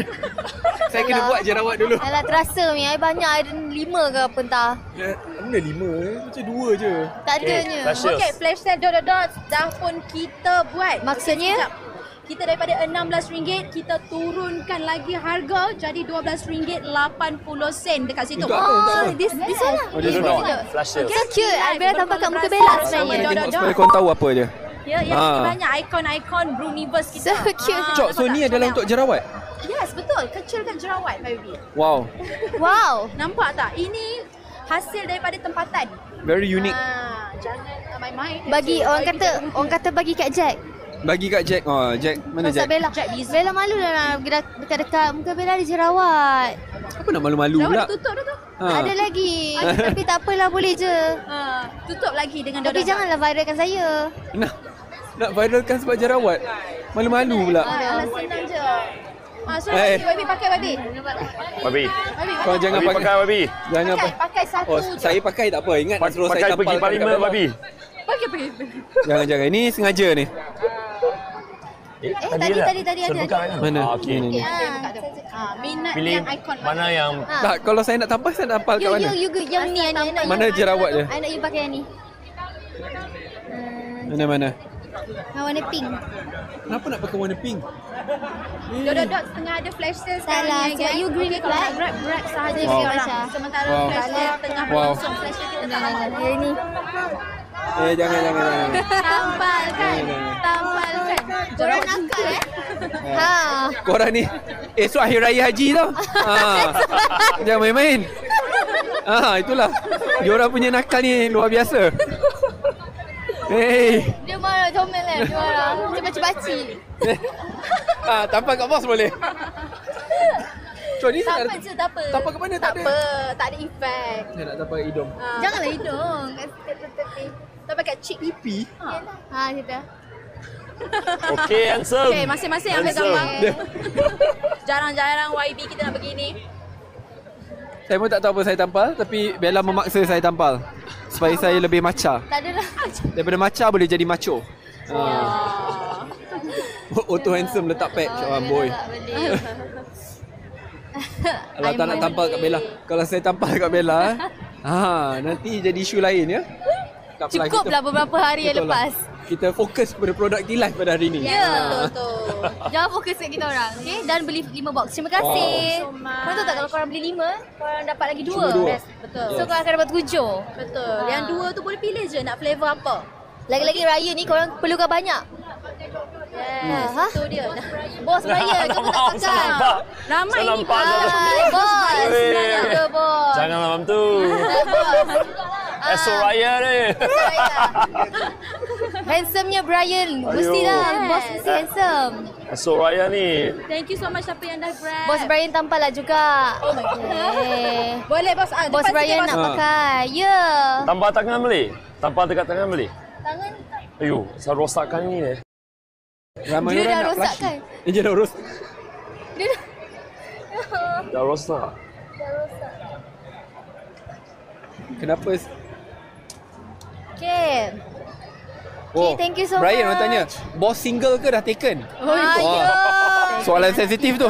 Saya kena buat jerawat dulu. Alah terasa ni, I banyak, ada 5 ke apa entah. Mana 5? Macam 2 je. Tak adanya. Flashes. Okey, flash sale dot dah pun kita buat. Maksudnya? Sekejap. Kita daripada RM16 kita turunkan lagi harga jadi RM12.80 dekat situ. Untuk apa? Untuk apa? This one lah. Oh, this You one. know, flashes. So cute. I Bella tampak kat muka Bella Saya sebenarnya. tengok supaya korang tahu apa je. Ya, banyak ikon-ikon Bruniverse So kita. cute. Cok, so ni adalah untuk jerawat? Yes, betul. Kecilkan jerawat, baby. Wow, Wow. Nampak tak? Ini hasil daripada tempatan. very unique. Jangan main-main. Bagi orang kata bagi kat Jack. Bagi kat Jack. Oh, Jack. Mana Pasal Jack? Bella. Jack busy. Bella malu dah nak dekat-dekat muka Bella ada jerawat. Apa nak malu-malu Jerawat pula? dah tutup dah tu. Ada lagi. Tapi tak apalah, boleh je. Tutup lagi dengan Tapi janganlah viralkan saya. Nak viralkan sebab jerawat. Malu-malu pula. Alah, senang je. So, Eh. baby pakai baby. Babi. Kau jangan Babi pakai. pakai babi. Jangan Pakai satu Oh, je. saya pakai tak apa. Ingat nak suruh saya Pakai tampal pergi kat parlimen Bella. babi. Pakai. Jangan. Ini sengaja ni. tadi ada. Mana? Okey. Ni. Minat Pilih yang ikon mana yang Tak, kalau saya nak tampal, saya nak tampal kat mana? Yang ni, I nak Mana jerawat dia? I nak you pakai yang ni. Mana? Warna pink. Kenapa nak pakai warna pink? Dot tengah ada flash sale sekarang Salah, ni, sebab guys. you green Okey, kalau flag. nak grab sahaja Wow. sekarang. Sementara Wow. flash sale tengah Wow. berlangsung, flash sale kita tak nampak. Yang ni. Jangan. Tampalkan. Korang nakal Ha. Korang ni esok akhir raya haji tau. Jangan main-main. Itulah. Diorang punya nakal ni luar biasa. Hey. Dia marah comel kan dia marah. Macam baci-baci. Tampal kat bos boleh. Cok ni Tak saya apa nak je, tak apa. tampal kat mana? Tak Tak ada. apa, tak ada efek. Saya nak tampal kat hidung. Janganlah hidung. Kat tepi. Tapi kat cheek. Pipi. Ha, kita. okey handsome. Okay, masing-masing ambil Handsome. gambar. Jarang-jarang YB kita nak begini. Saya pun tak tahu apa saya tampal, tapi Bella memaksa saya tampal supaya saya lebih macha. Tak adalah. Daripada macha boleh jadi macho. Auto handsome letak patch. Boy. Tak boleh. Kalau tak nak tampal kat Bella. Kalau saya tampal kat Bella, nanti jadi isu lain ya. Tak apalah, Cukuplah beberapa hari yang betul lah. lepas. Kita fokus pada produk T-Life pada hari ni. Ya. Betul. Jangan fokus kat kita orang. Okay? Dan beli 5 box. Terima kasih. Wow. So much. Korang tahu tak kalau korang beli 5, korang dapat lagi 2. Cuma 2. Betul. So korang akan dapat 7. Betul. Yang 2 tu boleh pilih je nak flavor apa. Lagi-lagi raya ni korang perlukan banyak. Yes, itu dia. Bos Brian, kamu tak Saya pakai. nampak. Ramai Saya ni, nampak. Bos, sebenarnya ke bos? Jangan macam tu. Bos. Esok raya ni. Handsome-nya Brian. Mestilah bos mesti handsome. Esok raya ni. Thank you so much siapa yang dah grab. Bos Brian tampaklah juga. Okay. Boleh bos. Bos Depan Brian sikit, nak bos. pakai. Ya. Tambah tangan boleh? Tambah dekat tangan boleh? Tangan Ayuh, saya rosakkan ni. Ramai dia orang dah nak rosak flashy. kan? Dia dah rosak. Dia dah Dah rosak. Kenapa? Okay. Oh, thank you so Brian, orang much. tanya, bos single ke dah taken? Ya. Soalan sensitif tu.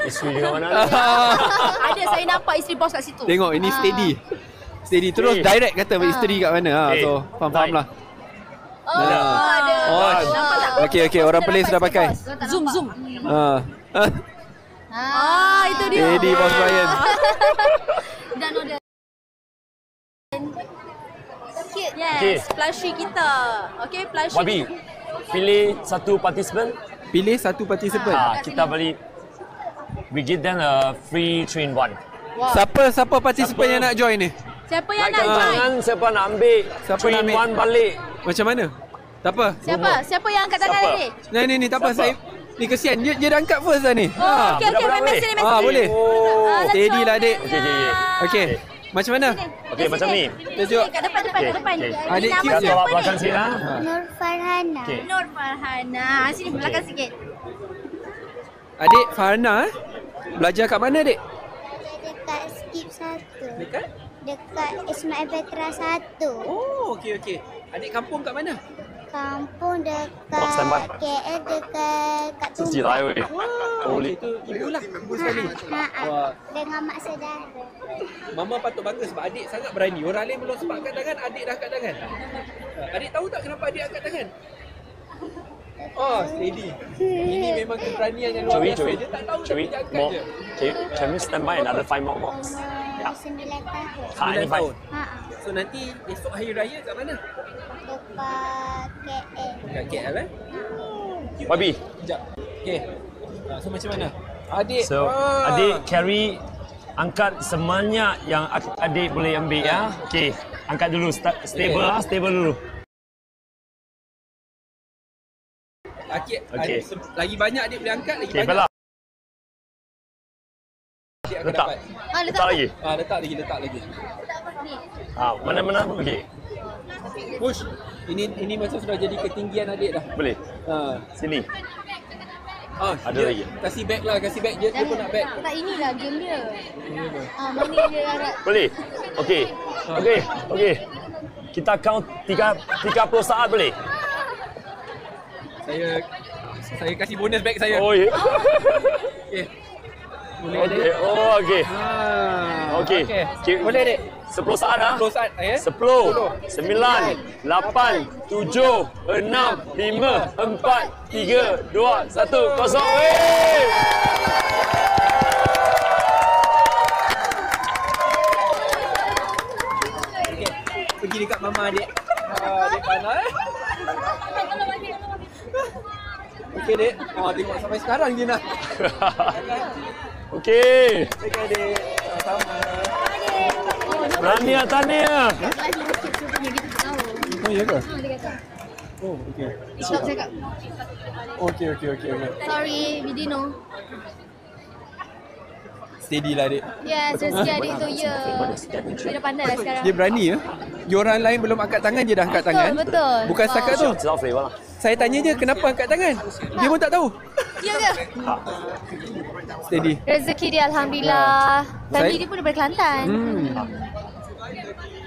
Isteri dengan mana ni? Ada saya nampak isteri bos kat situ. Tengok ini steady. Steady terus Eh. direct kata isteri kat mana. Eh. So faham-faham lah. Oh, ada. Oh, okey orang pelik sudah pakai. Zoom. Itu dia. Steady bos Brian. Dan order. Yes, plushie kita. Okay, plushie. Wabi, pilih satu participant. Pilih satu participant. Kita beli. We give them a free 3-in-1. Siapa participant yang nak join ni? Siapa yang nak Naikkan join? tangan siapa nak ambil. Siapa nak 3-in-1 balik. Macam mana? Tak apa. Siapa yang angkat tangan Siapa? tadi? Ni tak apa Siapa? saya. Ni kesian dia dah angkat first dah ni. Oh, okey, budak-budak mesej ni, boleh? mesej. boleh. Oh. Steady lah adik. Okey. Okey. Macam mana? Okey, macam ni. Tunjuk. Kat depan. Okey. Adik Nama cute Kita je. tolak siapa belakang ni? sini lah. Nur Farhana. Okey. Nur Farhana. Sini belakang sikit. Adik Farhana belajar kat mana adik? Dekat skip 1. Dekat? Dekat Ismail Petra 1. Oh, okey. Adik kampung kat mana? Kampung Oh, standby. dekat KL dekat kat 自己来喂。 Boleh tu ibu lah, ibu sekali. Wah, Dengan mak saudara. mama patut bangga sebab adik sangat berani. Orang lain belum sempat angkat tangan, adik dah angkat tangan. Adik tahu tak kenapa adik angkat tangan? Oh, steady. Ini memang keberanian yang luar biasa. Dia tak tahu tapi dia angkat more. je. Can we stand by another 5 more box? Ya. 9 tahun. Ini 9 tahun. Ha. So nanti esok hari raya kat mana? Dekat KL. Kat KL Wabi. Sekejap. Okay. So macam mana? Adik. So, adik carry angkat sebanyak yang adik boleh ambil ya. Okey, angkat dulu stable lah, stable dulu. Okey. Okey. Lagi banyak adik boleh angkat, lagi Okey, banyak belah. adik akan Letak. dapat. Letak lagi. Letak lagi. Mana-mana okey. Push. Ini macam sudah jadi ketinggian adik dah. Boleh. Sini. Ada dia lagi? Kasih bag lah, kasih bag. Dia pun nak bag. Tak inilah game dia. Mana dia harap. Boleh. Okey. Okey. Kita count 30 saat boleh? Saya kasih bonus bag saya. Oh ya. Okey. Boleh Okey. adik. Oh okey. Okey. Okey. Boleh adik. 10 saat ah. 10 saat. 10, 9, 8, 7, 6, 5, 4, 3, 2, 1, kosong. Wey! Okey. Pergi dekat mama adik. Adik mana Okey dek. Tengok sampai sekarang dia nak. Okey. Okey adik. Sama-sama. Tahniah. Oh ya ke? Oh okey. Stop cakap. Okey. Sorry, we didn't know. Steady lah adik. Yes, rezeki adik tu ya. Dia dah pandai lah sekarang. Dia berani ya. Dia orang lain belum angkat tangan, dia dah angkat tangan. Betul. Bukan setakat tu. 知道flavor了。 Saya tanya dia kenapa angkat tangan. Dia pun tak tahu. Ya ke? Steady. Rezeki dia alhamdulillah. Family Saya- dia pun daripada Kelantan.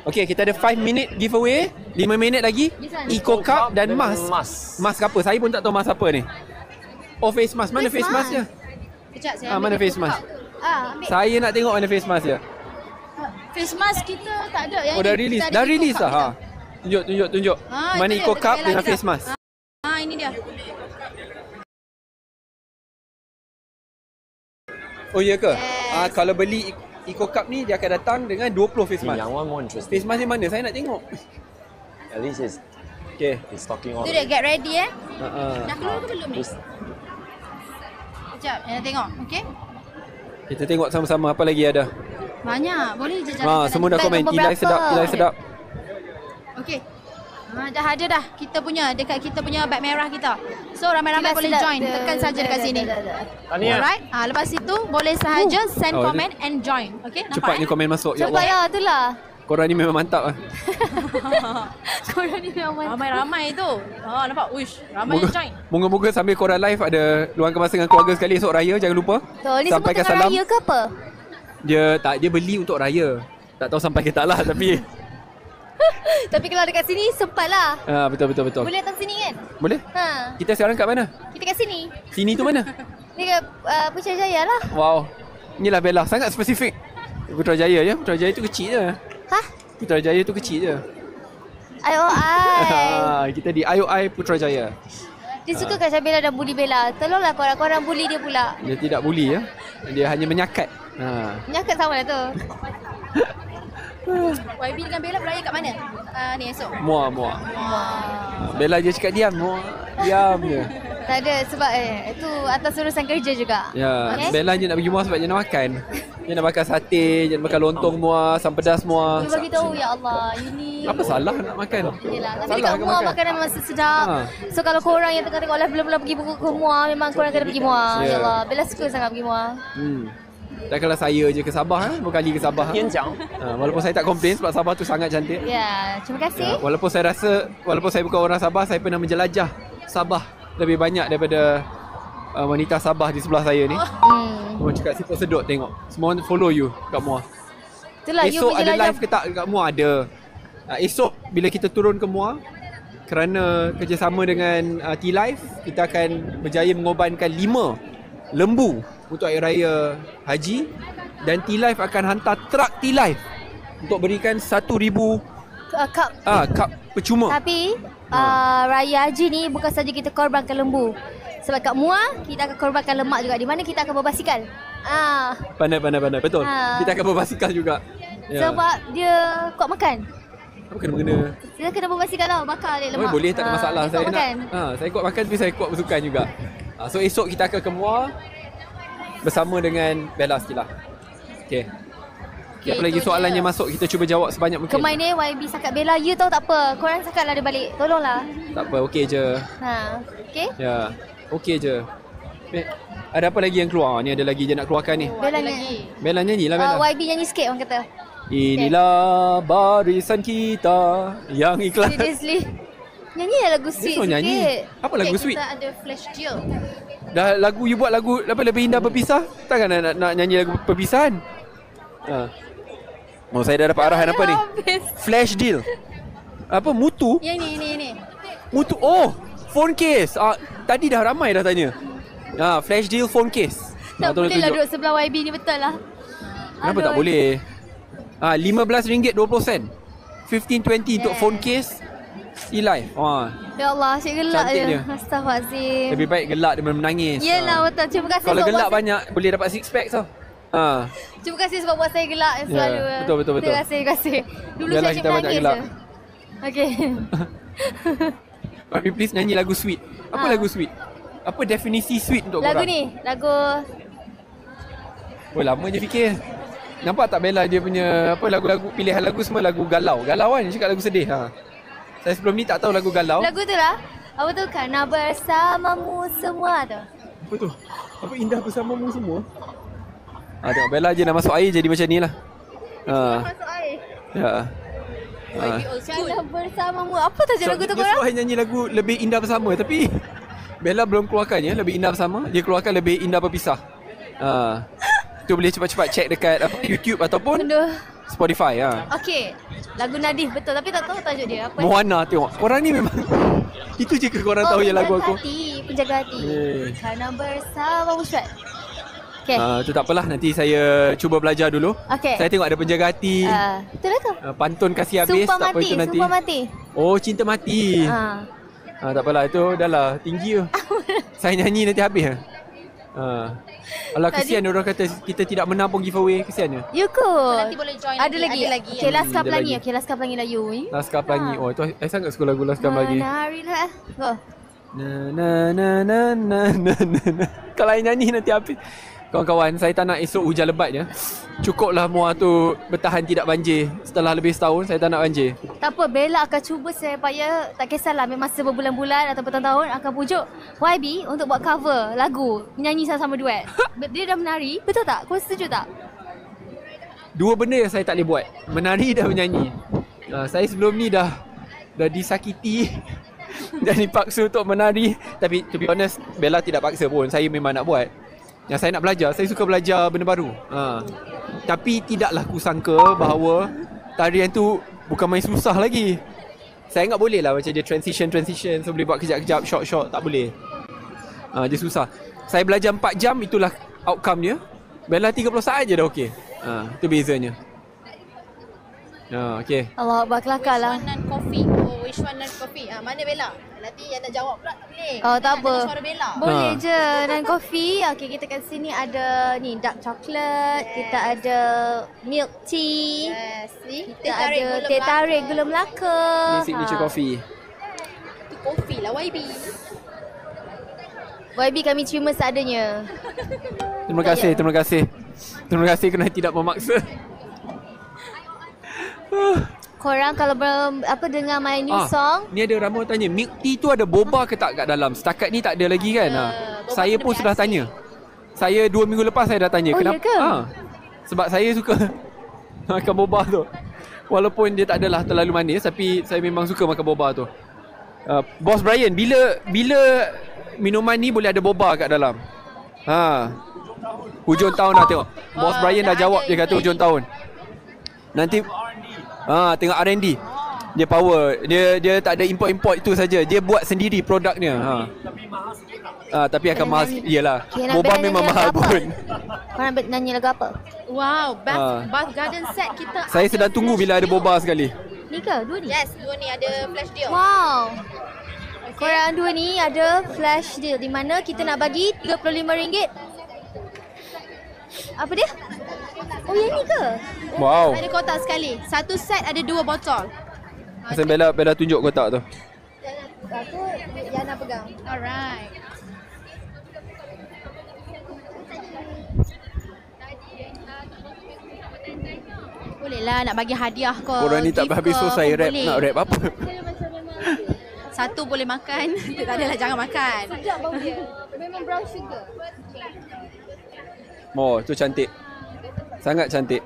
Okey, kita ada 5 minute giveaway. 5 minit lagi. Eco Cup dan mask. Mask apa? Saya pun tak tahu mask apa ni. Oh, face mask. Mana face mask dia? Kejap saya. Mana ambil face dia mask? ambil. Saya nak tengok mana face mask dia. Face mask kita tak ada. Yang Oh, dah ni release. kita ada Dah Eco release Cup dah. Ha. kita. Tunjuk. Mana itu Eco dia, Cup betul dengan lah, face mask. Ini dia. Oh, ya ke? Yes. Kalau beli Eco Cup ni dia akan datang dengan 20 face mask. Yang one more interesting. Face mask ni mana? Saya nak tengok. At least Okey. he's talking all. Itu dia, get ready Dah keluar ke belum ni? Sekejap, nak tengok. Okey. Kita tengok sama-sama apa lagi ada. Banyak. Boleh je jalan. Semua dah komen. Tilai sedap. Okey. Dah ada dah. Kita punya dekat kita punya beg merah kita. So ramai-ramai boleh join. Tekan saja dekat sini. Tahniah. Alright. Lepas itu boleh sahaja send comment and join. Okey, nampak? Cepatnya komen masuk. Ya Cepat Allah. lah, itulah. Korang ni memang mantap lah. Korang ni memang mantap. Ramai-ramai tu. Nampak? Uish, ramai yang join. Moga-moga sambil korang live ada luangkan masa dengan keluarga sekali esok raya. Jangan lupa. Betul, ni semua tengah raya ke apa? Dia beli untuk raya. Tak tahu sampai ke tak lah tapi Tapi kalau dekat sini sempat lah. betul. Boleh datang sini kan? Boleh? Ha. Kita sekarang kat mana? Kita kat sini. Sini tu mana? Dekat Putrajaya lah. Wow. Inilah Bella, sangat spesifik. Putrajaya ya. Putrajaya tu kecil je. Hah? Putrajaya tu kecil je. IOI. Kita di IOI Putrajaya. Dia suka Kak Syabela dan bully Bella. Tolonglah korang bully dia pula. Dia tidak bully ya. Dia hanya menyakat. Nyakat sama lah tu. YB dengan Bella beraya kat mana? Ni esok. Muak. Bella je cakap diam. Diam je. Tak ada sebab itu atas urusan kerja juga. Ya, Okay. Bella je nak pergi muak sebab dia nak makan. Dia nak makan sate, dia nak makan lontong muak, asam pedas muak. Dia bagi tahu ya Allah, ini Apa salah nak makan? Yelah, tapi Salah dekat ke Muar makan? makanan memang sedap. Ha. So kalau korang yang tengah tengok live belum pergi buku ke Muar, memang korang kena pergi Muar. Ya. Ya Allah, Bella suka sangat pergi Muar. Dan kalau saya je ke Sabah, berkali ke Sabah. Walaupun saya tak komplain sebab Sabah tu sangat cantik. Ya, terima kasih. Walaupun saya bukan orang Sabah, saya pernah menjelajah Sabah lebih banyak daripada wanita Sabah di sebelah saya ni. Orang cakap siput sedut tengok. Semua orang follow you kat Muar. Itulah you Esok ada menjelajah. live ke tak kat Muar? Ada. Esok bila kita turun ke Muar, kerana kerjasama dengan T-Life, kita akan berjaya mengorbankan 5 lembu untuk Hari Raya Haji, dan T-Life akan hantar truk T-Life untuk berikan 1,000 Cup. cup percuma. Tapi Raya Haji ni bukan saja kita korbankan lembu. Sebab kat Muar kita akan korbankan lemak juga, di mana kita akan berbasikal. Pandai. Betul. Ha. Kita akan berbasikal juga. Ya. Sebab dia kuat makan. Apa kena-mengena? Kita kena berbasikal lah, bakar dia lemak. Boleh, tak ada masalah. Dia kuat makan. Saya kuat makan tapi saya kuat bersukan juga. So esok kita akan ke Muar bersama dengan Bella Stilah. Okey. Okay, apa lagi itu soalan je. yang masuk, kita cuba jawab sebanyak mungkin. Kemain ni YB sakat Bella, you tahu tak apa. Korang sakatlah dia balik. Tolonglah. Tak apa, okey je. Okay? Ya. Okey je. Ada apa lagi yang keluar? Ni ada lagi je nak keluarkan ni. Bella nyanyi. Bella nyanyilah Bella. YB nyanyi sikit orang kata. Inilah barisan kita yang iklan. Seriously. Nyanyilah lagu sweet suruh sikit. nyanyi. Apa lagu sweet? Kita ada flash deal. Dah lagu you buat lagu apa lebih indah berpisah? Takkan nak nyanyi lagu perpisahan? Oh, saya dah dapat arahan apa ni? Flash deal. Apa mutu? Yang ni. Mutu. Oh, phone case. Tadi dah ramai dah tanya. Flash deal phone case. Tak tolong boleh lah tunjuk. duduk sebelah YB ni, betul lah. Kenapa Aduh. tak boleh? RM15.20 15.20 untuk phone case e-live. Ya Allah, asyik gelak Cantik je. dia. Astaghfirullahaladzim. Lebih baik gelak daripada menangis. Yelah, betul. Terima kasih Kalau sebab gelak buat banyak boleh dapat six pack tau. Terima kasih sebab buat saya gelak selalu. betul. Terima kasih. Dulu Biarlah saya kita banyak menangis gelak. je. Okay. Mami please nyanyi lagu sweet. Apa lagu sweet? Apa definisi sweet untuk Lagu korang? ni, lagu Oh, lama je fikir. Nampak tak Bella dia punya apa lagu-lagu pilihan lagu semua lagu galau. Galau kan, dia cakap lagu sedih. Saya sebelum ni tak tahu lagu galau. tu lah. Apa tu? Karena bersamamu semua tu. Apa tu? Apa indah bersamamu semua? Tengok Bella je nak masuk air jadi macam ni lah. Masuk air. Ya. YB old school. Karena bersamamu. Apa tajuk lagu tu Dia korang? suruh nyanyi lagu lebih indah bersama tapi Bella belum keluarkannya lebih indah bersama. Dia keluarkan lebih indah berpisah. Tu boleh cepat-cepat check dekat YouTube ataupun Aduh. Spotify. Okey. Lagu Nadif betul tapi tak tahu tajuk dia apa. Moana tengok. Korang ni memang itu je ke korang tahu je lagu aku? Penjaga hati. Karena bersamamu Syed. Okay. Tu tak apalah, nanti saya cuba belajar dulu. Okey. Saya tengok ada penjaga hati. Betul lah tu. Pantun kasih habis Sumpah tak apa mati, itu nanti. sumpah mati. Oh, cinta mati. Tak apalah, itu dah lah tinggi tu. Saya nyanyi nanti habis. Alah kesian orang kata kita tidak menang pun giveaway, kesiannya. You kot. Nanti boleh join Ada lagi. lagi. Okay, Laskar ada Pelangi. lagi. Okay, Laskar Pelangi lah you. Laskar Pelangi. Oh, itu saya sangat suka lagu Laskar Pelangi. Menari lah. Oh. Na. Kalau I nyanyi nanti habis. Kawan-kawan, saya tak nak esok hujan lebat je. Cukuplah Muar tu bertahan tidak banjir. Setelah lebih setahun, saya tak nak banjir. Tak apa, Bella akan cuba supaya tak kisahlah memang masa berbulan-bulan atau bertahun-tahun akan pujuk YB untuk buat cover lagu, menyanyi sama-sama duet. Dia dah menari, betul tak? Kau setuju tak? Dua benda yang saya tak boleh buat. Menari dan menyanyi. Saya sebelum ni dah disakiti dan dipaksa untuk menari. Tapi to be honest, Bella tidak paksa pun. Saya memang nak buat. Yang saya nak belajar, saya suka belajar benda baru. Tapi tidaklah kusangka bahawa tarian tu bukan main susah lagi. Saya ingat boleh lah macam dia transition. So boleh buat kejap-kejap, short. Tak boleh. Dia susah. Saya belajar 4 jam, itulah outcome dia. Bella 30 saat je dah okey. Itu bezanya. Okay. Allah Akbar, kelakar lah. Which one non-coffee? Which one non-coffee? Mana Bella? Nanti yang nak jawab pula tak boleh. Oh, tak apa. Nak suara Bella. Boleh je. Dan kopi. Okay, kita kat sini ada ni dark chocolate. Kita ada milk tea. Yes. Kita ada teh tarik gula Melaka. Ni signature coffee. Itu kopi lah YB. YB kami terima seadanya. Terima kasih. Terima kasih kerana tidak memaksa. Korang kalau dengar my new song. Ni ada ramai tanya, milk tea tu ada boba ke tak kat dalam? Setakat ni tak ada lagi kan? Saya pun sudah tanya. Saya 2 minggu lepas saya dah tanya. Oh, kenapa? Ya ke? Sebab saya suka makan boba tu. Walaupun dia tak adalah terlalu manis, tapi saya memang suka makan boba tu. Boss Brian, bila minuman ni boleh ada boba kat dalam? Hujung tahun dah tengok. Boss Brian dah jawab, dia kata hujung tahun. Nanti tengok R&D. Dia power. Dia tak ada import itu saja. Dia buat sendiri produknya. Tapi akan mahal sikit. Yalah. Boba memang mahal pun. Korang nyanyi lagu apa? Wow, Bath Garden set kita. Saya sedang tunggu bila ada boba sekali. Ni ke? Dua ni? Yes, dua ni ada flash deal. Wow. Korang dua ni ada flash deal di mana kita nak bagi RM35. Apa dia? Oh, yang ni ke? Wow. Ada kotak sekali. Satu set ada 2 botol. Asal Bella tunjuk kotak tu. Aku Yana pegang. Alright. Boleh lah nak bagi hadiah ke. Korang ni tak gift habis ke, so saya pun rap. boleh. Nak rap apa? Satu boleh makan. Tak adalah jangan makan. Sekejap bau dia. Memang brown sugar. Oh, tu cantik. Sangat cantik.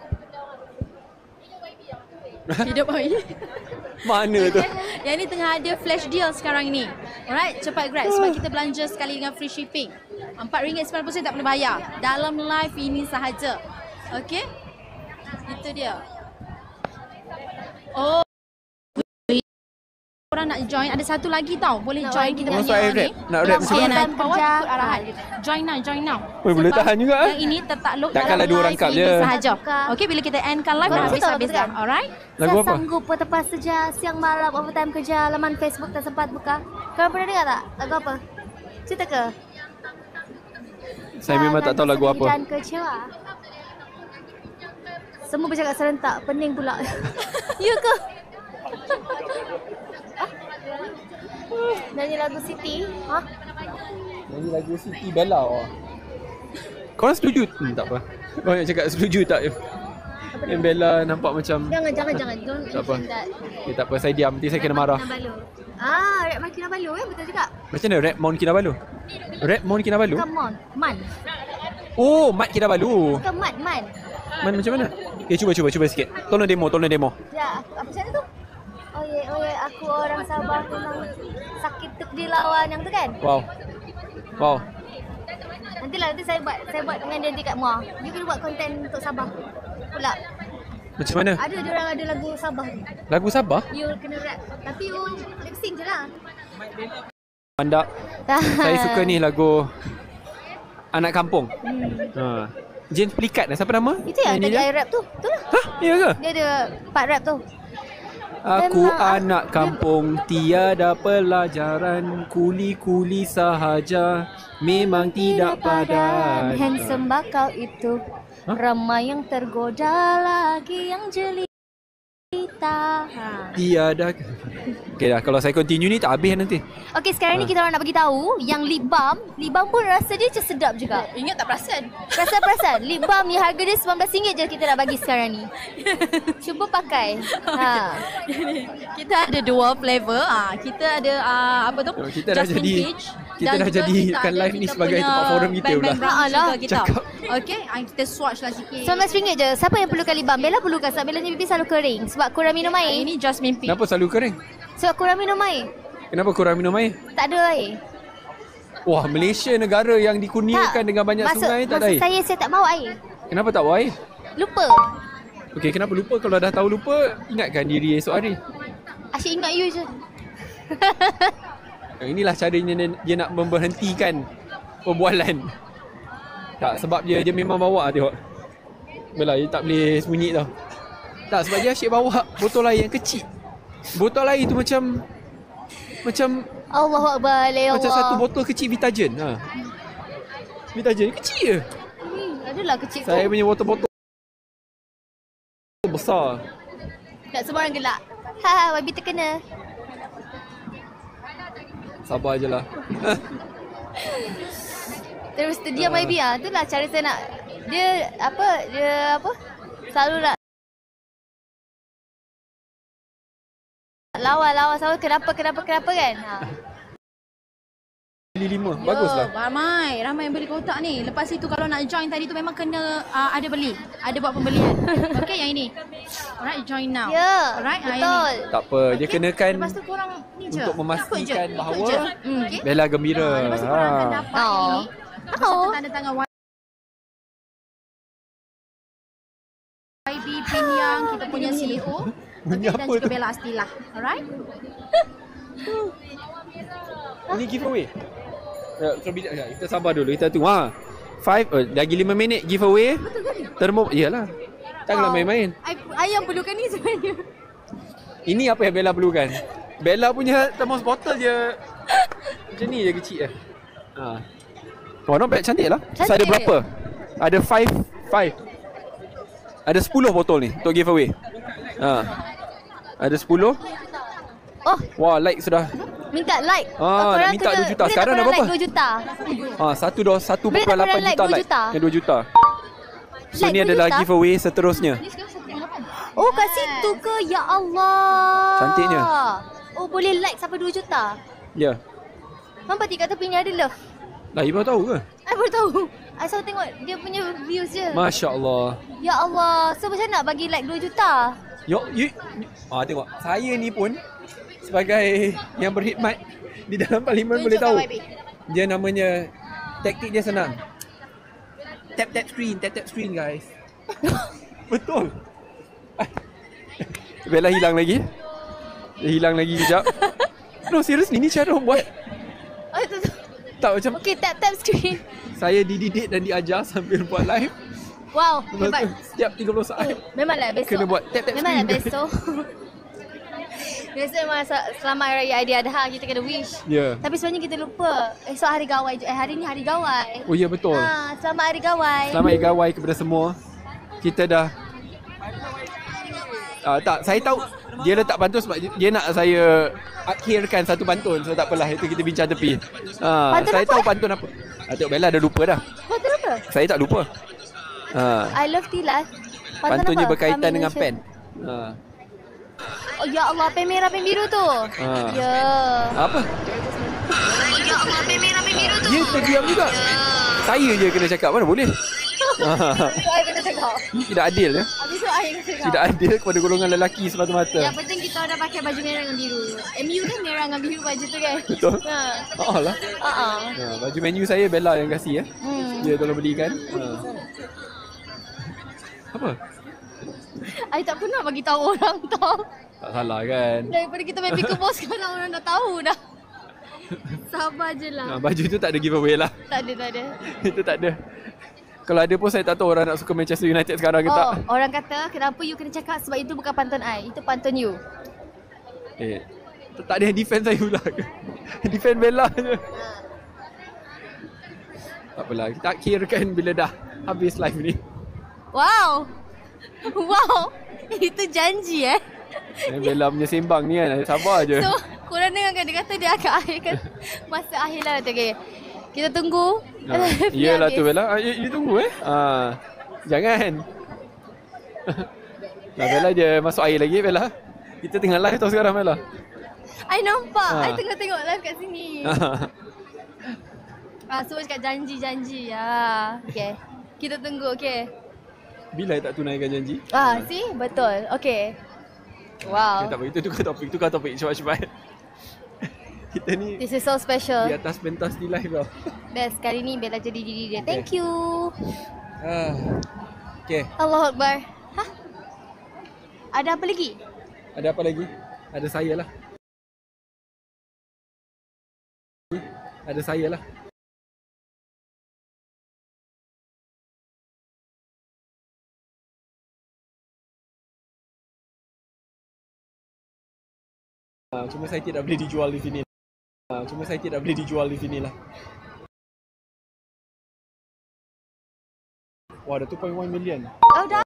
Hidup oi. Mana tu? Yang ni tengah ada flash deal sekarang ni. Alright, cepat grab sebab kita belanja sekali dengan free shipping. RM4.90 tak perlu bayar. Dalam live ini sahaja. Okey? Itu dia. Oh. Korang nak join, ada satu lagi tau. Boleh Nak join bagi kita nak punya saya ni. rap. Nak rap macam Okey, mana? nak bawa Kerja. ikut arahan. Join now. Oi, boleh Sebab tahan juga, Yang ini tertakluk Takkanlah dalam dua live rangkap ini je. sahaja. Bukan. Okey, bila kita endkan live dah Korang habis-habis tahu dah. betul? Alright? Lagu Saya apa? sanggup bertepas saja siang malam overtime kerja laman Facebook tak sempat buka. Korang pernah dengar tak? Lagu apa? Cerita ke? Saya memang tak tahu lagu apa. Dan kecewa. Semua bercakap serentak, pening pula. Ya ke? Nyanyi lagu Siti. Nyanyi lagu Siti Bella. Korang setuju? Tak apa. Korang nak cakap setuju tak? Yang Bella nampak macam Jangan. Don't Tak apa. mention that. tak apa, saya diam. Nanti saya kena marah. Kinabalu. Rap Man Kinabalu betul juga. Macam mana rap Mount Kinabalu? Rap Mount Kinabalu? Come on. Man. Oh, Mat Kinabalu. Bukan Man. Man macam mana? Okay, cuba sikit. Tolong demo. Ya, apa macam tu? Oh ye, aku orang Sabah memang sakit tekdir lawan yang tu kan? Wow. Nanti saya buat dengan dia nanti kat Muar. You kena buat konten untuk Sabah pula. Macam mana? Ada diorang ada lagu Sabah tu. Lagu Sabah? You kena rap. Tapi you lip sync je lah. Mandak. Saya suka ni lagu Anak Kampung. James Plikat lah. Siapa nama? Itu yang tadi dia? I rap tu. Tu lah. Hah? Ya ke? Dia ada part rap tu. Aku Memang anak kampung, tiada pelajaran, kuli-kuli sahaja, memang tidak padan. Handsome bakal itu. Ramai yang tergoda lagi yang jelita. cinta. Tiada. Okay dah, kalau saya continue ni tak habis nanti. Okey, sekarang ni kita orang nak bagi tahu yang lip balm pun rasa dia macam sedap juga. Ingat tak perasan? Perasan lip balm ni harga dia RM19 je kita nak bagi sekarang ni. Cuba pakai. Kita ada dua flavor. Kita ada apa tu? Kita dah Jasmine jadi Peach. kita Dan dah juga jadikan kita ada live ni kita sebagai punya tempat forum kita band-band pula. brown Alah, sugar kita. cakap. Okey, kita swatch lah sikit. RM19 je. Siapa yang perlukan lip balm? Bella perlukan sebab Bella ni pipi selalu kering sebab kurang minum air. Ini Jasmine Peach. Kenapa selalu kering? Sebab kurang minum air. Kenapa kurang minum air? Tak ada air. Wah, Malaysia negara yang dikurniakan dengan banyak sungai tak ada air. Saya tak bawa air. Kenapa tak bawa air? Lupa. Okey, kenapa lupa? Kalau dah tahu lupa, ingatkan diri esok hari. Asyik ingat you je. Inilah caranya dia nak memberhentikan perbualan. Tak, sebab dia memang bawa tengok. Bella, dia tak boleh sembunyi tau. Tak, sebab dia asyik bawa botol air yang kecil. Botol air tu macam Allahu Akbar, ya Allah. macam satu botol kecil Vitagen. Vitagen kecil je. Adalah kecil tu. Saya punya botol-botol besar. Tak semua orang gelak. YB terkena. Sabar je lah. Terus terdiam YB lah. Itulah cara saya nak. Dia apa? Selalu nak lawa selalu kenapa kan? Beli 5. Baguslah. Ramai yang beli kotak ni. Lepas itu kalau nak join tadi tu memang kena ada beli. Ada buat pembelian. Okey, yang ini. Alright, join now. Ya, Alright, betul. Tak apa, dia kenakan Lepas tu korang ni je. untuk memastikan Ikut bahawa je. Okey. Bella gembira. Lepas tu korang akan dapat ini. Oh. Tanda tangan YB Pin Yang, kita punya CEO. Bunyi Dan apa juga tu? Bella Astila. Alright? Ini giveaway. Kita sabar dulu, kita tunggu. Lagi 5 minit giveaway. Iyalah. Janganlah main-main. Ayam perlukan ni sebenarnya. Ini apa yang Bella perlukan. Bella punya thermos bottle je macam ni je kecil je. Wah, not bad, cantik lah. So, ada Cantik. berapa? Ada 5. Ada 10 botol ni untuk giveaway. Ada 10. Oh, Wah, like sudah. minta like. Nak minta 2 juta. Sekarang dah berapa? Like 2 juta. 1.8 Boleh tak korang like juta 2 like. juta? Yang 2 juta. So Like ni 2 adalah juta? giveaway seterusnya. Oh, kat situ ke? Ya Allah. Cantiknya. Oh, boleh like sampai 2 juta. Ya. Nampak kat tepi ni ada love. Lah, ibu tahu ke? I baru tahu. I selalu tengok dia punya views je. Masya Allah. Ya Allah. So macam nak bagi like 2 juta? Tengok. Saya ni pun sebagai yang berkhidmat di dalam parlimen boleh Tunjukkan tahu. YB. Dia namanya, taktik dia senang. Tap screen guys. Betul. Bella hilang lagi. Dia hilang lagi kejap. No, seriously, ni cara orang buat. Oh, itu. Tak macam Okay, tap screen. saya dididik dan diajar sambil buat live. Wow, Lepas hebat. tu, setiap 30 saat Memanglah besok. kena buat tap Memanglah screen. besok. Biasa memang selamat Raya Aidiladha kita kena wish. Ya. Tapi sebenarnya kita lupa. Esok hari gawai je. Hari ni hari gawai. Oh ya, betul. Selamat hari gawai. Selamat Hari Gawai kepada semua. Kita dah tak, saya tahu dia letak pantun sebab dia nak saya akhirkan satu pantun. So tak apalah, itu kita bincang tepi. Pantun Saya apa? tahu pantun apa. Tengok Bella dah lupa dah. Pantun apa? Saya tak lupa. I love Tilas. Pantun dia apa? berkaitan dengan Combination. pen. Oh ya Allah, pen merah pen biru tu. Ya. Apa? Ya Allah, pen merah pen biru tu. Dia terdiam juga. Saya je kena cakap, mana boleh. I kena cakap. Tidak adil ya. Habis tu I kena cakap. Tidak adil kepada golongan lelaki semata-mata. Yang penting kita dah pakai baju merah dengan biru. MU kan merah dengan biru baju tu kan? Betul. Lah. Baju menu saya Bella yang kasih ya. Dia tolong belikan. Apa? I tak pernah bagi tahu orang tau. Tak salah kan. Daripada kita main pick boss sekarang orang dah tahu dah. Sabar je lah. Baju tu tak ada giveaway lah. Tak ada. Itu tak ada. Kalau ada pun saya tak tahu orang nak suka Manchester United sekarang ke tak. Orang kata kenapa you kena cakap sebab itu bukan pantun I. Itu pantun you. Tak ada yang defend saya pula. Defend Bella je. Tak apalah, kita akhirkan bila dah habis live ni. Wow. Wow. Itu janji Bella punya sembang ni kan, sabar je. So, korang dengarkan dia kata dia akan akhirkan masa akhir lah. Okay. Kita tunggu. Iyalah tu Bella. You tunggu jangan. Lah Bella je masuk air lagi Bella. Kita tengah live tau sekarang Bella. I nampak. I tengah tengok live kat sini. Semua cakap janji-janji. Okay. Kita tunggu, okay. Bila tak tunaikan janji? See? Betul. Okay. Wow. Tak apa, itu tukar topik cepat-cepat. Kita ni This is so special. di atas pentas di live tau. Best. Kali ni Bella jadi diri dia. Thank you. Okay. Allahu Akbar. Ada apa lagi? Ada apa lagi? Ada saya lah. Ada saya lah. Cuma saya tidak boleh dijual di sini. Lah. Wah, ada 2.1 million. Oh, dah.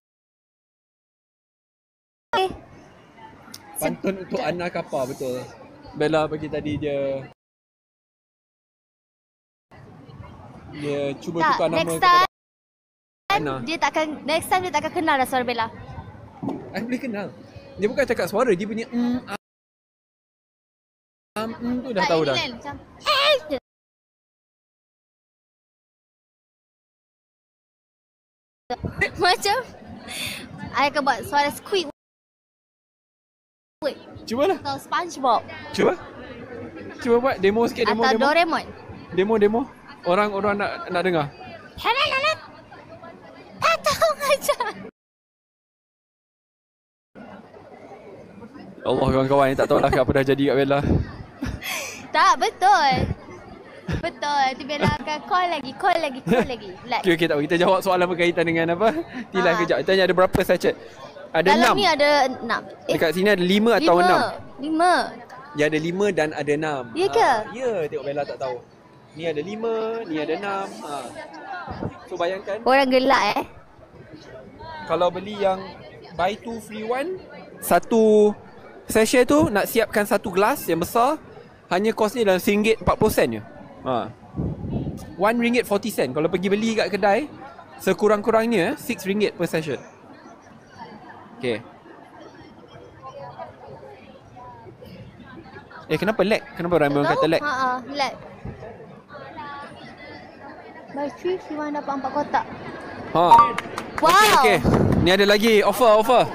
Pantun untuk Ana Kappa, betul. Bella bagi tadi dia cuba Tak, tukar nama next kepada time Ana. Next time dia takkan kenal dah suara Bella. I boleh kenal. Dia bukan cakap suara, dia punya tu dah tahu dah. Macam macam I akan buat suara Squidward Cubalah. atau SpongeBob Cuba buat demo sikit, atau Doraemon. Demo. Orang nak dengar. Tak tahu macam. Allah, kawan-kawan ni tak tahu lah apa dah jadi kat Bella. Tak, betul. Nanti Bella akan call lagi. Like. Okay, tak apa. Kita jawab soalan berkaitan dengan apa? Tilah kejap. Tanya ada berapa sachet? Ada Dalam 6. ni ada 6. Dekat sini ada 5 atau 6? 5. Dia ada 5 dan ada 6. Ya ke? Ya, tengok Bella tak tahu. Ni ada 5, ni ada 6. So bayangkan Orang gelak kalau beli yang buy 2 free 1, satu sachet tu nak siapkan satu gelas yang besar, hanya kos ni dalam RM1.40 je. RM1.40. Kalau pergi beli kat kedai, sekurang-kurangnya RM6 per sachet. Okay. Kenapa lag? Kenapa ramai orang kata lag? Lag. Buy 3 free 1 dapat 4 kotak. Wow. Okay. Ni ada lagi offer.